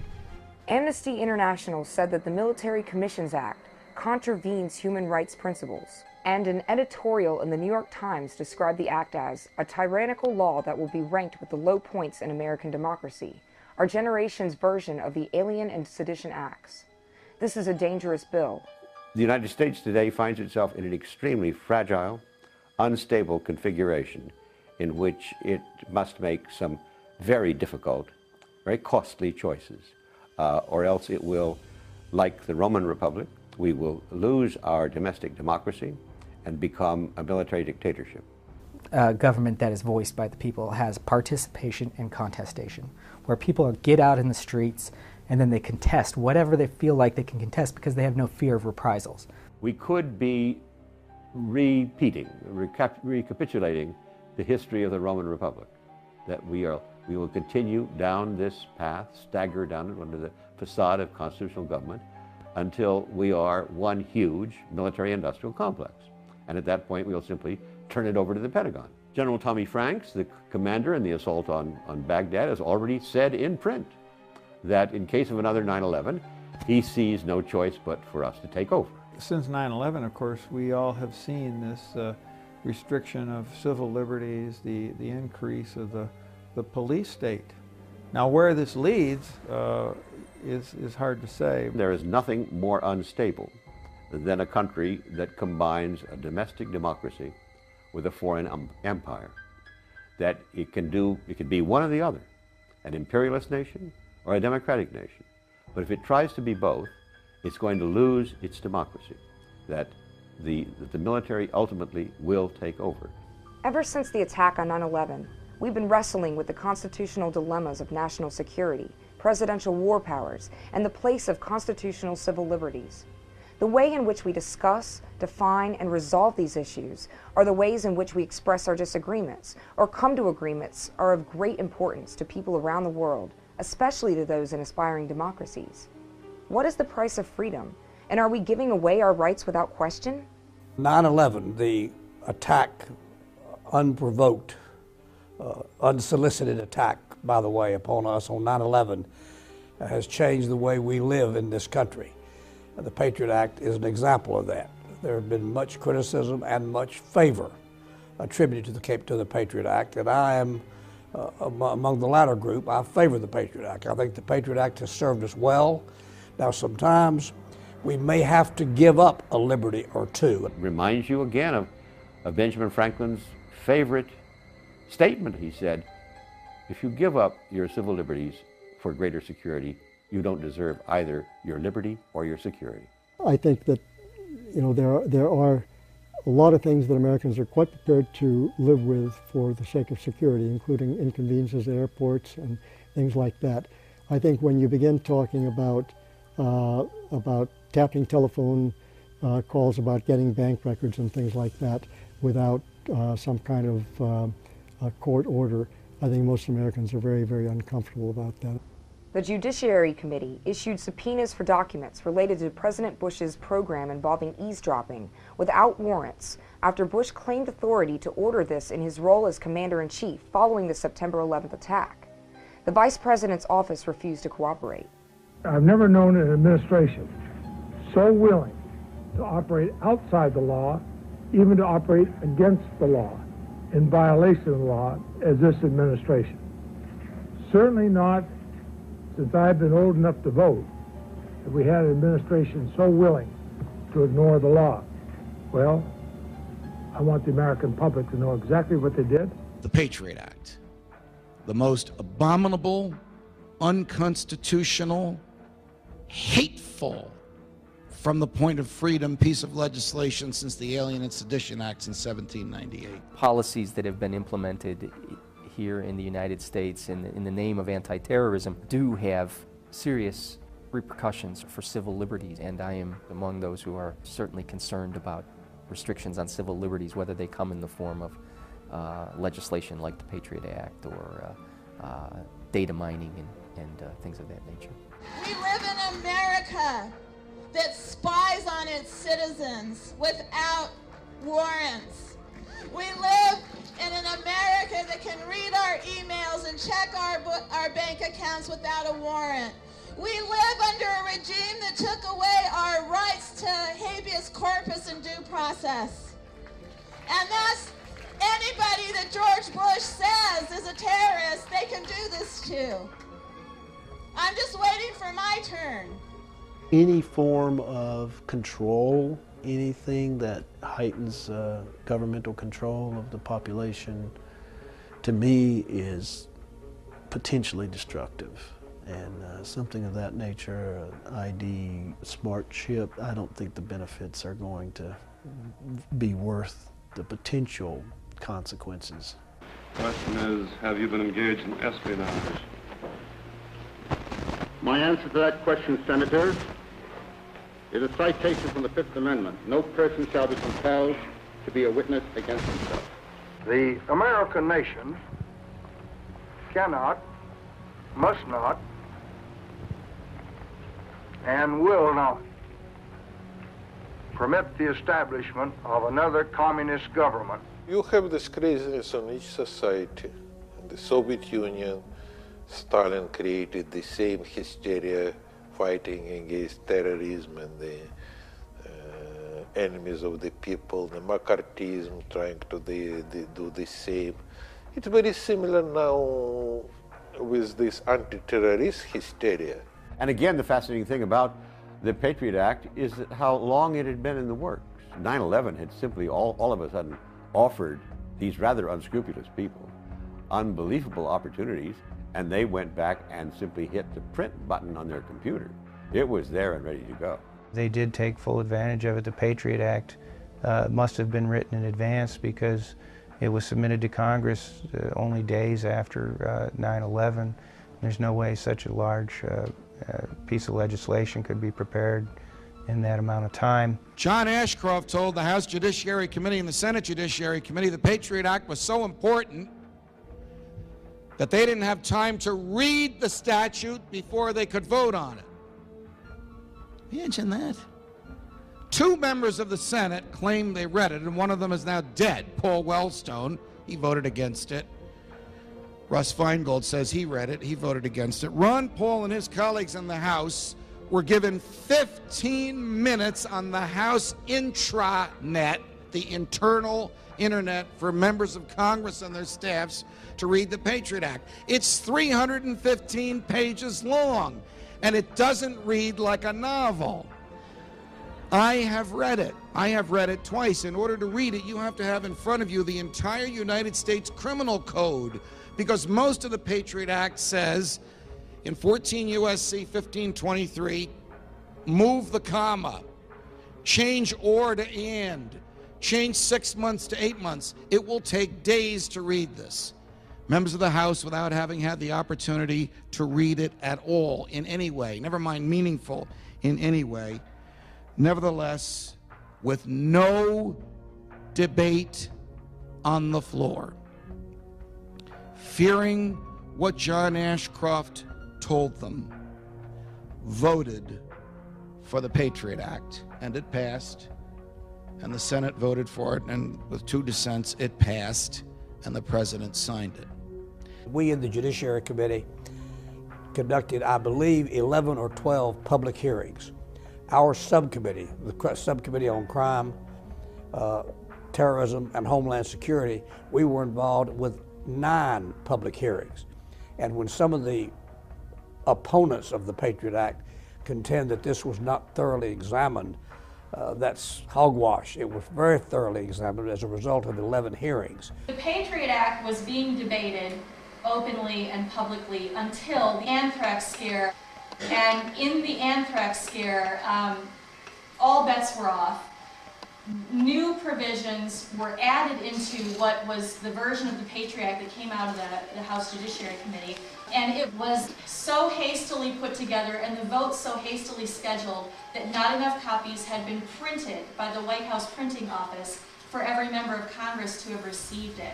Amnesty International said that the Military Commissions Act contravenes human rights principles, and an editorial in the New York Times described the act as a tyrannical law that will be ranked with the low points in American democracy, our generation's version of the Alien and Sedition Acts. This is a dangerous bill. The United States today finds itself in an extremely fragile, unstable configuration in which it must make some very difficult, very costly choices, or else it will, like the Roman Republic, we will lose our domestic democracy and become a military dictatorship. A government that is voiced by the people has participation and contestation, where people get out in the streets and then they contest whatever they feel like they can contest because they have no fear of reprisals. We could be recapitulating the history of the Roman Republic, that we will continue down this path, stagger down it under the facade of constitutional government until we are one huge military-industrial complex. And at that point, we'll simply turn it over to the Pentagon. General Tommy Franks, the commander in the assault on Baghdad, has already said in print that in case of another 9/11, he sees no choice but for us to take over. Since 9/11, of course, we all have seen this restriction of civil liberties, the increase of the police state. Now, where this leads is hard to say. There is nothing more unstable than a country that combines a domestic democracy with a foreign empire. That it can be one or the other, an imperialist nation or a democratic nation. But if it tries to be both, it's going to lose its democracy, that the military ultimately will take over. Ever since the attack on 9/11, we've been wrestling with the constitutional dilemmas of national security, presidential war powers, and the place of constitutional civil liberties. The way in which we discuss, define, and resolve these issues are the ways in which we express our disagreements or come to agreements are of great importance to people around the world, especially to those in aspiring democracies. What is the price of freedom, and are we giving away our rights without question? 9/11, the attack, unprovoked, unsolicited attack, by the way, upon us on 9/11 has changed the way we live in this country. The Patriot Act is an example of that. There have been much criticism and much favor attributed to the Patriot Act, and I am among the latter group. I favor the Patriot Act. I think the Patriot Act has served us well. Now, sometimes we may have to give up a liberty or two. It reminds you again of Benjamin Franklin's favorite statement. He said, if you give up your civil liberties for greater security, you don't deserve either your liberty or your security. I think that, there are a lot of things that Americans are quite prepared to live with for the sake of security, including inconveniences at airports and things like that. I think when you begin talking about tapping telephone calls, about getting bank records and things like that without some kind of court order, I think most Americans are very, very uncomfortable about that. The Judiciary Committee issued subpoenas for documents related to President Bush's program involving eavesdropping without warrants after Bush claimed authority to order this in his role as Commander-in-Chief following the September 11th attack. The Vice President's office refused to cooperate. I've never known an administration so willing to operate outside the law, even to operate against the law, in violation of the law, as this administration. Certainly not since I've been old enough to vote, have we had an administration so willing to ignore the law? Well, I want the American public to know exactly what they did. The Patriot Act, the most abominable, unconstitutional, hateful, from the point of freedom, piece of legislation since the Alien and Sedition Acts in 1798. Policies that have been implemented here in the United States in the name of anti-terrorism do have serious repercussions for civil liberties, and I am among those who are certainly concerned about restrictions on civil liberties, whether they come in the form of legislation like the Patriot Act or data mining and things of that nature. We live in America that spies on its citizens without warrants. We live in an America that can read our emails and check our bank accounts without a warrant. We live under a regime that took away our rights to habeas corpus and due process. And thus, anybody that George Bush says is a terrorist, they can do this to. I'm just waiting for my turn. Any form of control, anything that heightens governmental control of the population, to me is potentially destructive. And something of that nature, an ID, smart chip, I don't think the benefits are going to be worth the potential consequences. Question is, have you been engaged in espionage? My answer to that question, Senator, is a citation from the Fifth Amendment. No person shall be compelled to be a witness against himself. The American nation cannot, must not, and will not permit the establishment of another communist government. You have this craziness on each society. In the Soviet Union, Stalin created the same hysteria fighting against terrorism and the enemies of the people, the McCarthyism trying to do the same. It's very similar now with this anti-terrorist hysteria. And again, the fascinating thing about the Patriot Act is that how long it had been in the works. 9/11 had simply all of a sudden offered these rather unscrupulous people unbelievable opportunities, and they went back and simply hit the print button on their computer. It was there and ready to go. They did take full advantage of it. The Patriot Act must have been written in advance because it was submitted to Congress only days after 9/11. There's no way such a large piece of legislation could be prepared in that amount of time. John Ashcroft told the House Judiciary Committee and the Senate Judiciary Committee the Patriot Act was so important that they didn't have time to read the statute before they could vote on it. Imagine that. 2 members of the Senate claimed they read it, and one of them is now dead, Paul Wellstone. He voted against it. Russ Feingold says he read it. He voted against it. Ron Paul and his colleagues in the House were given 15 minutes on the House intranet, the internal internet for members of Congress and their staffs, to read the Patriot Act. It's 315 pages long, and it doesn't read like a novel. I have read it. I have read it twice. In order to read it, you have to have in front of you the entire United States Criminal Code, because most of the Patriot Act says in 14 U.S.C. 1523, move the comma, change or to and, change 6 months to 8 months. It will take days to read this. Members of the House, without having had the opportunity to read it at all in any way, never mind meaningful in any way, nevertheless, with no debate on the floor, fearing what John Ashcroft told them, voted for the Patriot Act, and it passed, and the Senate voted for it, and with 2 dissents, it passed, and the President signed it. We in the Judiciary Committee conducted, I believe, 11 or 12 public hearings. Our subcommittee, the Subcommittee on Crime, Terrorism, and Homeland Security, we were involved with 9 public hearings. And when some of the opponents of the Patriot Act contend that this was not thoroughly examined. That's hogwash. It was very thoroughly examined as a result of 11 hearings. The Patriot Act was being debated openly and publicly until the anthrax scare. And in the anthrax scare, all bets were off. New provisions were added into what was the version of the Patriot Act that came out of the House Judiciary Committee. And it was so hastily put together and the vote so hastily scheduled that not enough copies had been printed by the White House printing office for every member of Congress to have received it.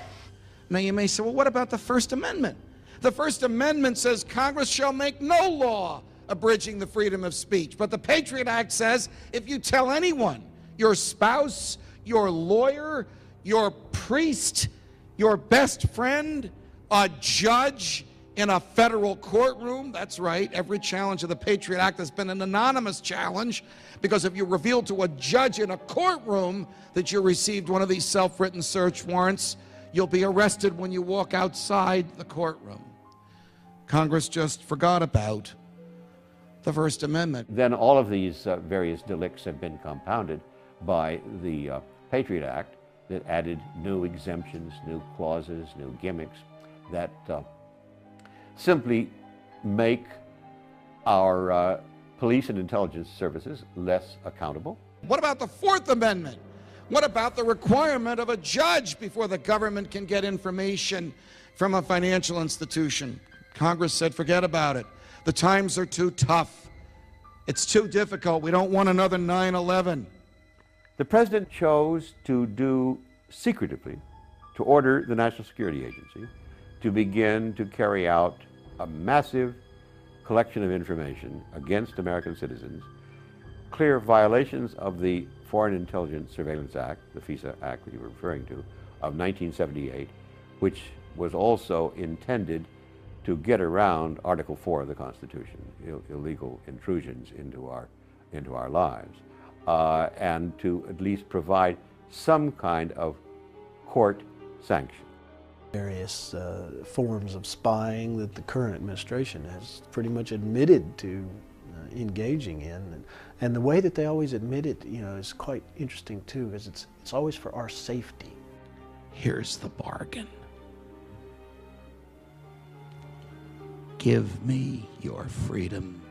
Now you may say, well, what about the First Amendment? The First Amendment says Congress shall make no law abridging the freedom of speech. But the Patriot Act says if you tell anyone, your spouse, your lawyer, your priest, your best friend, a judge in a federal courtroom, that's right, every challenge of the Patriot Act has been an anonymous challenge, because if you reveal to a judge in a courtroom that you received one of these self-written search warrants, you'll be arrested when you walk outside the courtroom. Congress just forgot about the First Amendment. Then all of these various delicts have been compounded by the Patriot Act that added new exemptions, new clauses, new gimmicks that simply make our police and intelligence services less accountable. What about the Fourth Amendment? What about the requirement of a judge before the government can get information from a financial institution? Congress said, forget about it. The times are too tough. It's too difficult. We don't want another 9/11. The president chose to do secretively, to order the National Security Agency to begin to carry out a massive collection of information against American citizens, clear violations of the Foreign Intelligence Surveillance Act, the FISA Act that you were referring to, of 1978, which was also intended to get around Article 4 of the Constitution, illegal intrusions into our lives, and to at least provide some kind of court sanction. Various forms of spying that the current administration has pretty much admitted to engaging in, and the way that they always admit it, is quite interesting too, because it's always for our safety. Here's the bargain. Give me your freedom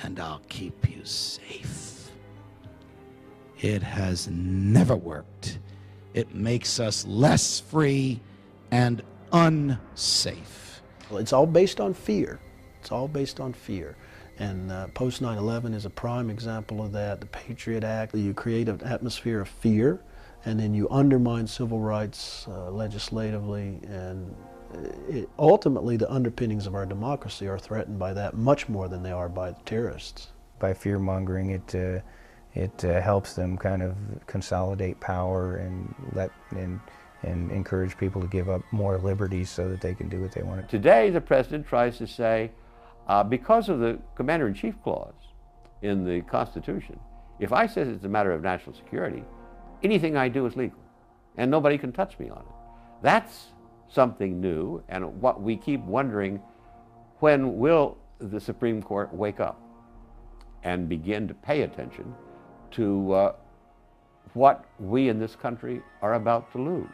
and I'll keep you safe. It has never worked. It makes us less free and unsafe. Well, it's all based on fear. It's all based on fear. And post 9/11 is a prime example of that. The Patriot Act, you create an atmosphere of fear, and then you undermine civil rights legislatively, and ultimately the underpinnings of our democracy are threatened by that much more than they are by the terrorists. By fear-mongering, it helps them kind of consolidate power and encourage people to give up more liberties so that they can do what they want. Today, the president tries to say, because of the Commander-in-Chief clause in the Constitution, if I say it's a matter of national security, anything I do is legal, and nobody can touch me on it. That's something new, and what we keep wondering, when will the Supreme Court wake up and begin to pay attention to what we in this country are about to lose,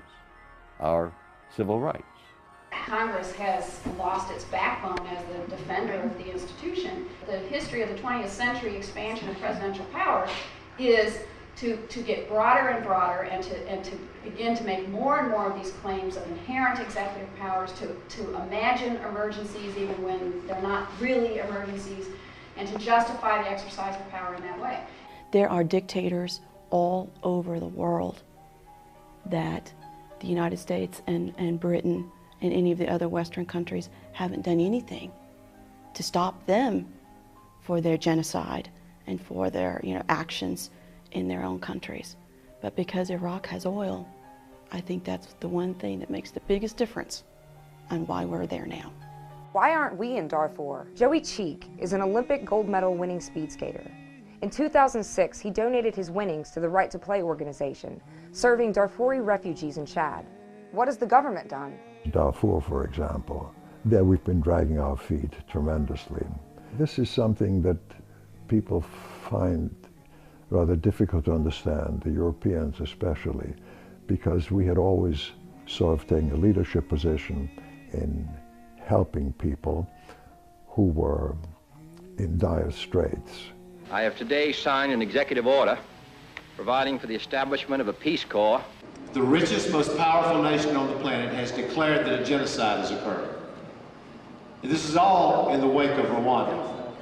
our civil rights. Congress has lost its backbone as the defender of the institution. The history of the 20th century expansion of presidential power is to get broader and broader and to begin to make more and more of these claims of inherent executive powers, to imagine emergencies even when they're not really emergencies, and to justify the exercise of power in that way. There are dictators all over the world that the United States and Britain and any of the other Western countries haven't done anything to stop them for their genocide and for their actions in their own countries. But because Iraq has oil, I think that's the one thing that makes the biggest difference on why we're there now. Why aren't we in Darfur? Joey Cheek is an Olympic gold medal winning speed skater. In 2006, he donated his winnings to the Right to Play organization, serving Darfuri refugees in Chad. What has the government done? Darfur, for example, there we've been dragging our feet tremendously. This is something that people find rather difficult to understand, the Europeans especially, because we had always sort of taken a leadership position in helping people who were in dire straits. I have today signed an executive order providing for the establishment of a Peace Corps. The richest, most powerful nation on the planet has declared that a genocide has occurred. This is all in the wake of Rwanda,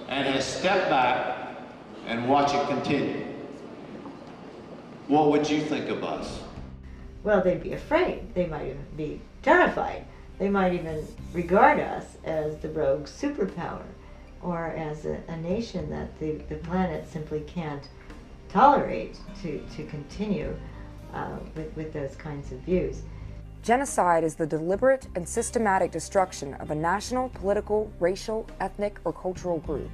and has stepped back and watched it continue. What would you think of us? Well, they'd be afraid. They might even be terrified. They might even regard us as the rogue superpower, or as a nation that the planet simply can't tolerate to continue with those kinds of views. Genocide is the deliberate and systematic destruction of a national, political, racial, ethnic, or cultural group.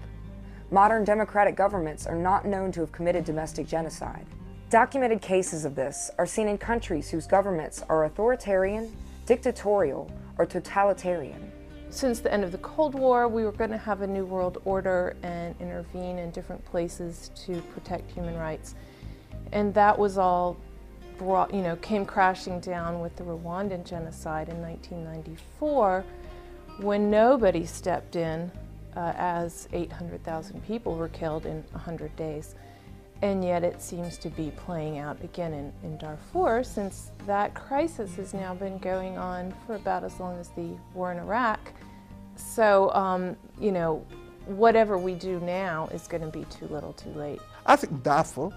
Modern democratic governments are not known to have committed domestic genocide. Documented cases of this are seen in countries whose governments are authoritarian, dictatorial, or totalitarian. Since the end of the Cold War, we were going to have a new world order and intervene in different places to protect human rights. And that was all brought, came crashing down with the Rwandan genocide in 1994, when nobody stepped in as 800,000 people were killed in 100 days. And yet it seems to be playing out again in Darfur, since that crisis has now been going on for about as long as the war in Iraq. So, whatever we do now is going to be too little too late. I think Darfur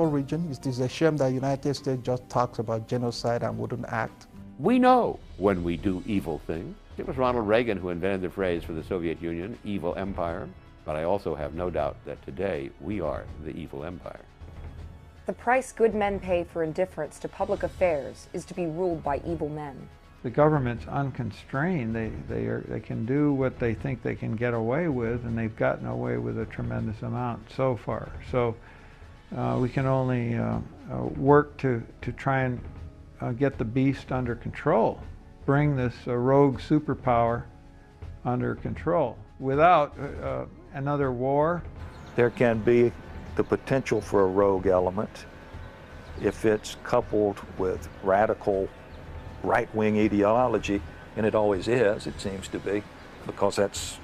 region, it is a shame that the United States just talks about genocide and wouldn't act. We know when we do evil things. It was Ronald Reagan who invented the phrase for the Soviet Union, evil empire. But I also have no doubt that today we are the evil empire. The price good men pay for indifference to public affairs is to be ruled by evil men. The government's unconstrained. They can do what they think they can get away with, and they've gotten away with a tremendous amount so far. So we can only work to try and get the beast under control, bring this rogue superpower under control. Without another war, there can be the potential for a rogue element if it's coupled with radical right-wing ideology, and it always is, it seems to be, because that's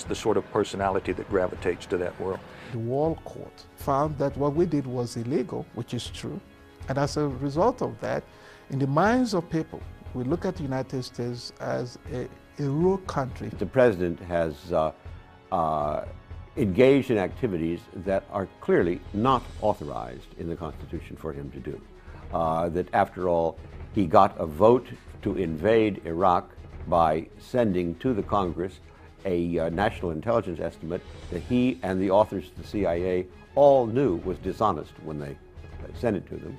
the sort of personality that gravitates to that world. The World Court found that what we did was illegal, which is true, and as a result of that, in the minds of people, we look at the United States as a rogue country. The president has engaged in activities that are clearly not authorized in the Constitution for him to do. That after all, he got a vote to invade Iraq by sending to the Congress a national intelligence estimate that he and the authors of the CIA all knew was dishonest when they sent it to them.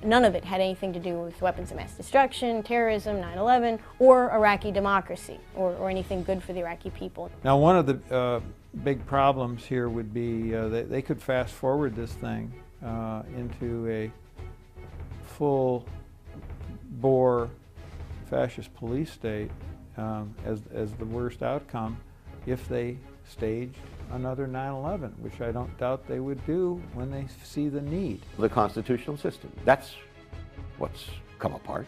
None of it had anything to do with weapons of mass destruction, terrorism, 9/11, or Iraqi democracy, or anything good for the Iraqi people. Now, one of the big problems here would be that they could fast forward this thing into a full-bore fascist police state as the worst outcome if they staged another 9/11, which I don't doubt they would do when they see the need. The constitutional system, that's what's come apart.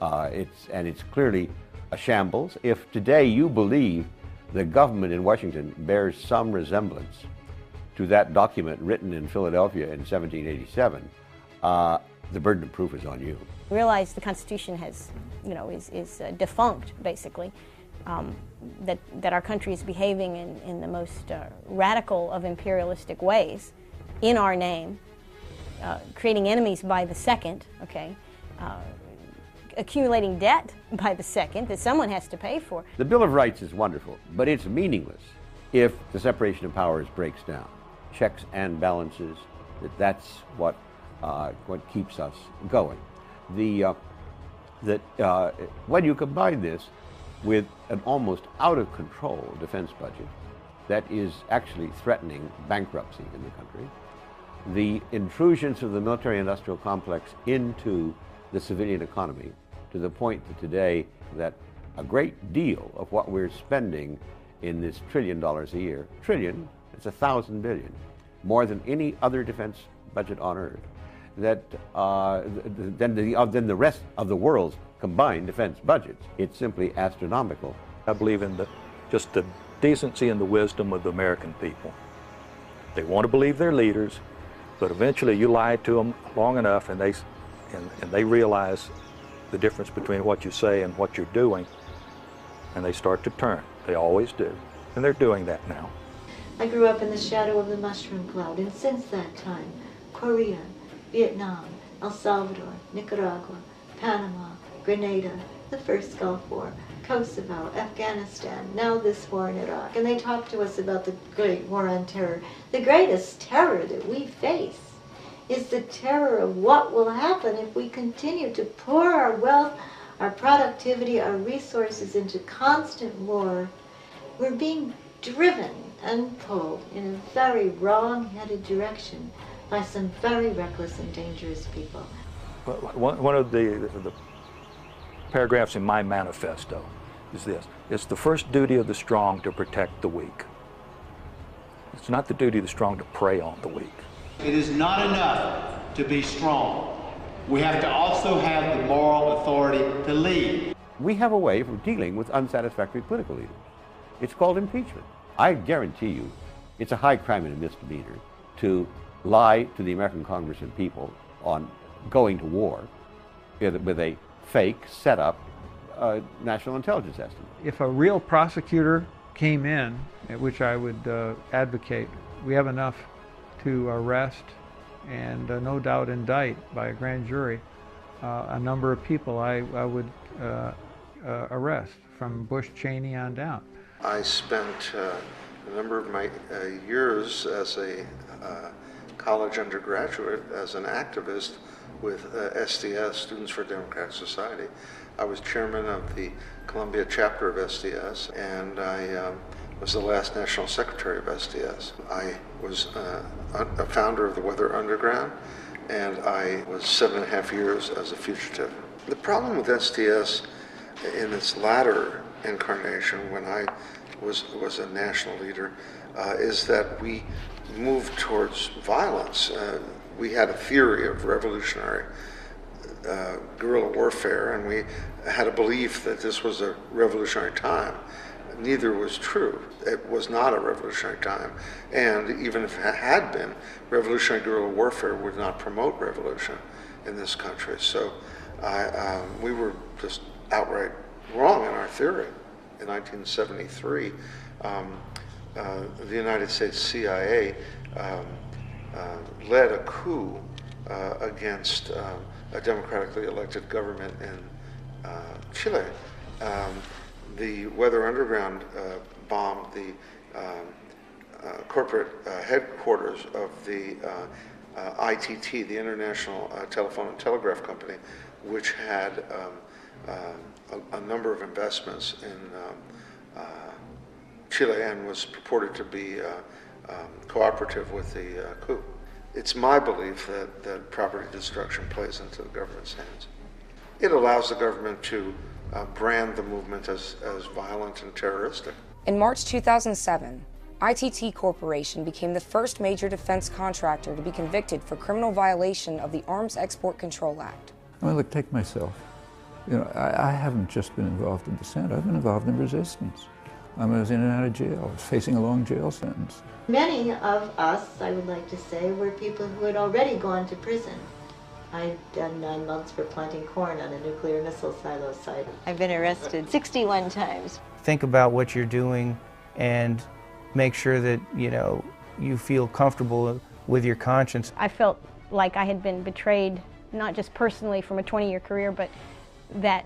It's clearly a shambles. If today you believe the government in Washington bears some resemblance to that document written in Philadelphia in 1787, the burden of proof is on you. Realize the Constitution has, is defunct, basically. That our country is behaving in the most radical of imperialistic ways in our name, creating enemies by the second, accumulating debt by the second that someone has to pay for. The Bill of Rights is wonderful, but it's meaningless if the separation of powers breaks down. Checks and balances, that's what keeps us going. When you combine this with an almost out-of-control defense budget that is actually threatening bankruptcy in the country, the intrusions of the military-industrial complex into the civilian economy, to the point that today that A great deal of what we're spending in this $1 trillion a year, trillion, it's 1,000 billion, more than any other defense budget on earth, that than the rest of the world's combined defense budgets. It's simply astronomical. I believe in just the decency and the wisdom of the American people. They want to believe their leaders, but eventually you lie to them long enough and they realize the difference between what you say and what you're doing, and they start to turn. They always do, and they're doing that now. I grew up in the shadow of the mushroom cloud, and since that time, Korea, Vietnam, El Salvador, Nicaragua, Panama, Grenada, the first Gulf War, Kosovo, Afghanistan, now this war in Iraq. And they talk to us about the great war on terror. The greatest terror that we face is the terror of what will happen if we continue to pour our wealth, our productivity, our resources into constant war. We're being driven and pulled in a very wrong-headed direction by some very reckless and dangerous people. One of the paragraphs in my manifesto is this: it's the first duty of the strong to protect the weak. It's not the duty of the strong to prey on the weak. It is not enough to be strong. We have to also have the moral authority to lead. We have a way of dealing with unsatisfactory political leaders. It's called impeachment. I guarantee you, it's a high crime and a misdemeanor to lie to the American Congress and people on going to war with a fake, set-up national intelligence estimate. If a real prosecutor came in, which I would advocate, we have enough to arrest and no doubt indict by a grand jury a number of people I would arrest, from Bush Cheney on down. I spent a number of my years as a college undergraduate as an activist with SDS, Students for Democratic Society. I was chairman of the Columbia chapter of SDS, and I was the last national secretary of SDS. I was a founder of the Weather Underground, and I was 7.5 years as a fugitive. The problem with SDS in its latter incarnation, when I was a national leader, is that we moved towards violence. We had a theory of revolutionary guerrilla warfare, and we had a belief that this was a revolutionary time. Neither was true. It was not a revolutionary time. And even if it had been, revolutionary guerrilla warfare would not promote revolution in this country. So we were just outright wrong in our theory. In 1973, the United States CIA led a coup against a democratically elected government in Chile. The Weather Underground bombed the corporate headquarters of the ITT, the International Telephone and Telegraph Company, which had a number of investments in Chile and was purported to be cooperative with the coup. It's my belief that property destruction plays into the government's hands. It allows the government to brand the movement as violent and terroristic. In March 2007, ITT Corporation became the first major defense contractor to be convicted for criminal violation of the Arms Export Control Act. I mean, look, take myself. You know, I haven't just been involved in dissent, I've been involved in resistance. I was in and out of jail, I was facing a long jail sentence. Many of us, I would like to say, were people who had already gone to prison. I'd done 9 months for planting corn on a nuclear missile silo site. I've been arrested 61 times. Think about what you're doing and make sure that, you know, you feel comfortable with your conscience. I felt like I had been betrayed, not just personally from a 20-year career, but that,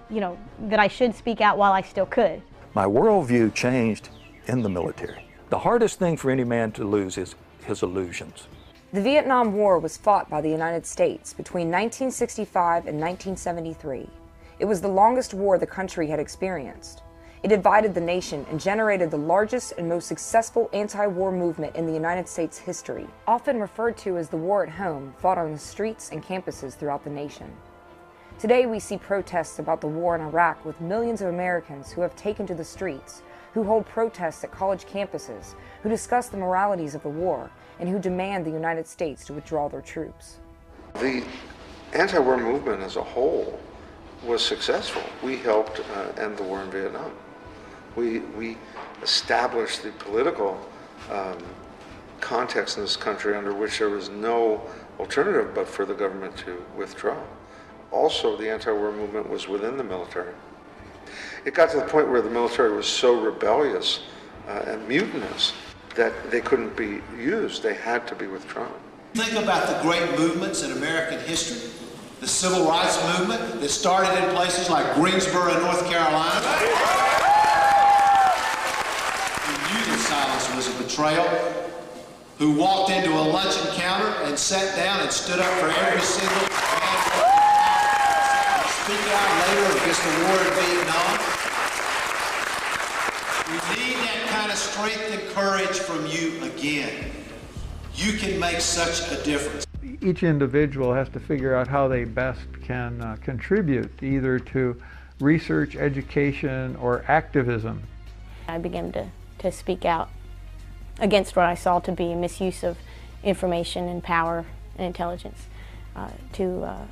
you know, that I should speak out while I still could. My worldview changed in the military. The hardest thing for any man to lose is his illusions. The Vietnam War was fought by the United States between 1965 and 1973. It was the longest war the country had experienced. It divided the nation and generated the largest and most successful anti-war movement in the United States history, often referred to as the war at home, fought on the streets and campuses throughout the nation. Today we see protests about the war in Iraq with millions of Americans who have taken to the streets, who hold protests at college campuses, who discuss the moralities of the war, and who demand the United States to withdraw their troops. The anti-war movement as a whole was successful. We helped end the war in Vietnam. We established the political context in this country under which there was no alternative but for the government to withdraw. Also, the anti-war movement was within the military. It got to the point where the military was so rebellious and mutinous that they couldn't be used. They had to be withdrawn. Think about the great movements in American history. The civil rights movement that started in places like Greensboro, North Carolina. Who knew that silence was a betrayal, who walked into a lunch encounter and sat down and stood up for every single man and speak out later against the war in Vietnam. We need that kind of strength and courage from you again. You can make such a difference. Each individual has to figure out how they best can contribute either to research, education, or activism. I began to speak out against what I saw to be a misuse of information and power and intelligence to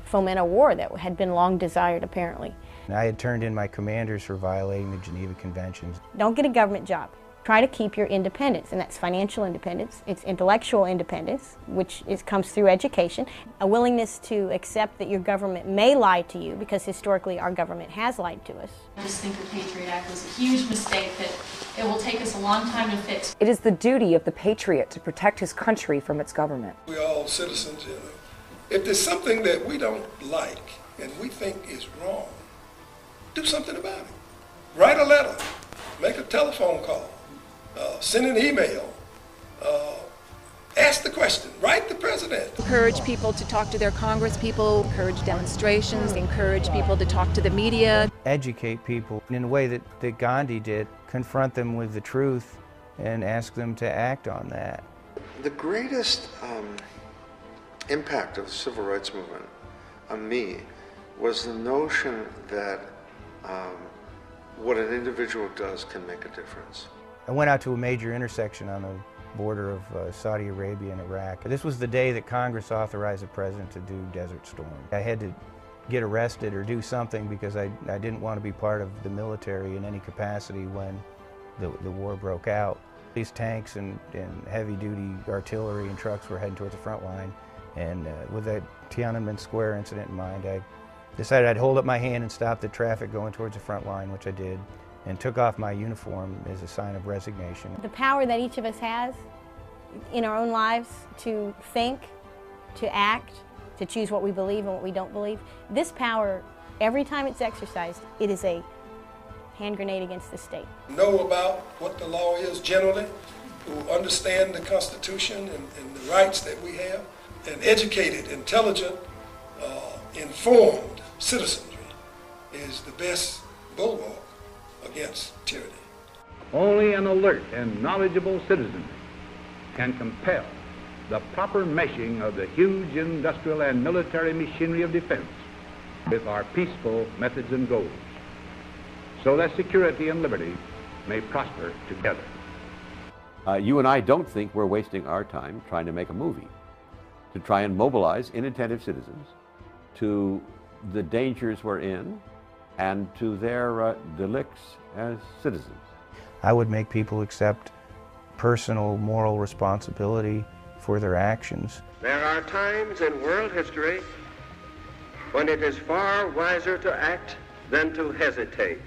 foment a war that had been long desired, apparently. I had turned in my commanders for violating the Geneva Conventions. Don't get a government job. Try to keep your independence, and that's financial independence, it's intellectual independence, which comes through education, a willingness to accept that your government may lie to you, because historically our government has lied to us. I just think the Patriot Act was a huge mistake that it will take us a long time to fix. It is the duty of the patriot to protect his country from its government. We're all citizens, you know. If there's something that we don't like and we think is wrong, do something about it. Write a letter, make a telephone call. Send an email, ask the question, write the president. Encourage people to talk to their congresspeople, encourage demonstrations, encourage people to talk to the media. Educate people in a way that Gandhi did, confront them with the truth and ask them to act on that. The greatest impact of the civil rights movement on me was the notion that what an individual does can make a difference. I went out to a major intersection on the border of Saudi Arabia and Iraq. This was the day that Congress authorized the president to do Desert Storm. I had to get arrested or do something because I didn't want to be part of the military in any capacity when the war broke out. These tanks and heavy-duty artillery and trucks were heading towards the front line, and with that Tiananmen Square incident in mind, I decided I'd hold up my hand and stop the traffic going towards the front line, which I did, and took off my uniform as a sign of resignation. The power that each of us has in our own lives to think, to act, to choose what we believe and what we don't believe, this power, every time it's exercised, it is a hand grenade against the state. Know about what the law is generally, who understand the Constitution and the rights that we have, and educated, intelligent, informed citizenry is the best bulwark against tyranny. Only an alert and knowledgeable citizenry can compel the proper meshing of the huge industrial and military machinery of defense with our peaceful methods and goals, so that security and liberty may prosper together. You and I don't think we're wasting our time trying to make a movie, to try and mobilize inattentive citizens to the dangers we're in and to their delicts as citizens. I would make people accept personal moral responsibility for their actions. There are times in world history when it is far wiser to act than to hesitate.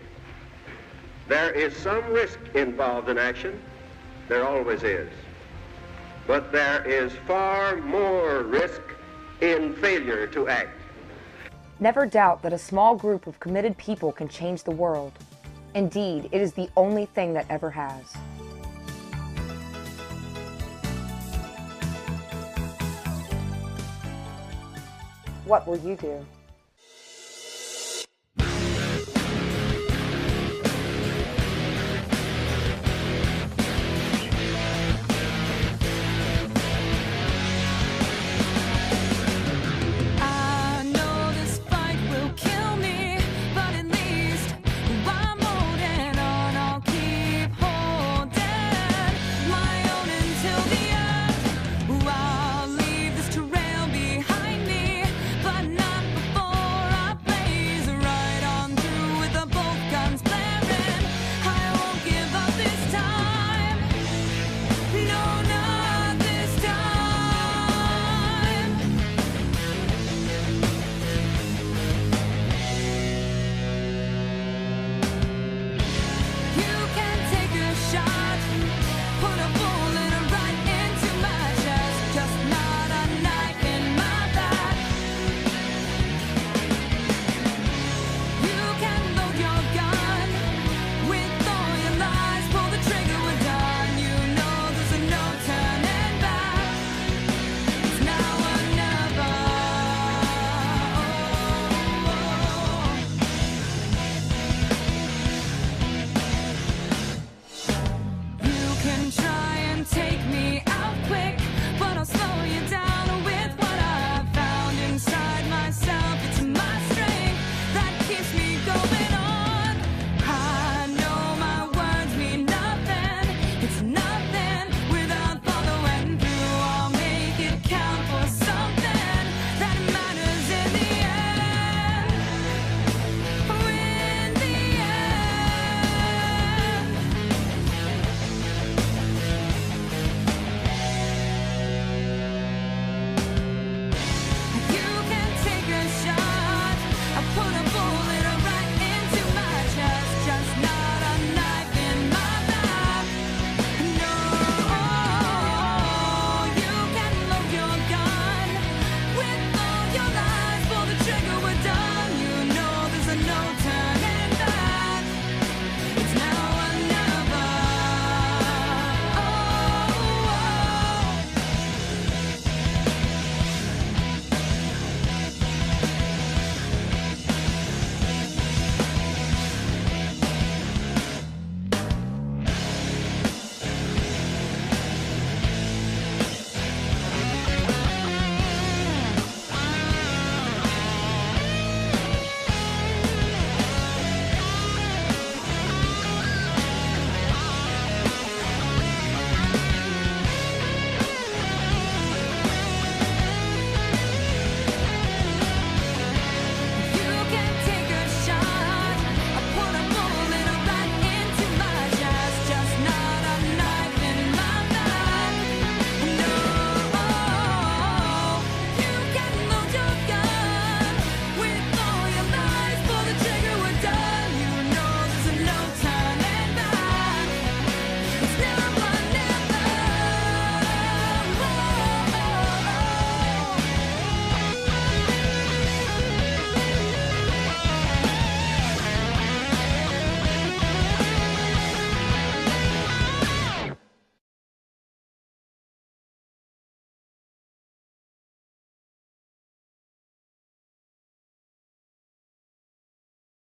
There is some risk involved in action, there always is. But there is far more risk in failure to act. Never doubt that a small group of committed people can change the world. Indeed, it is the only thing that ever has. What will you do?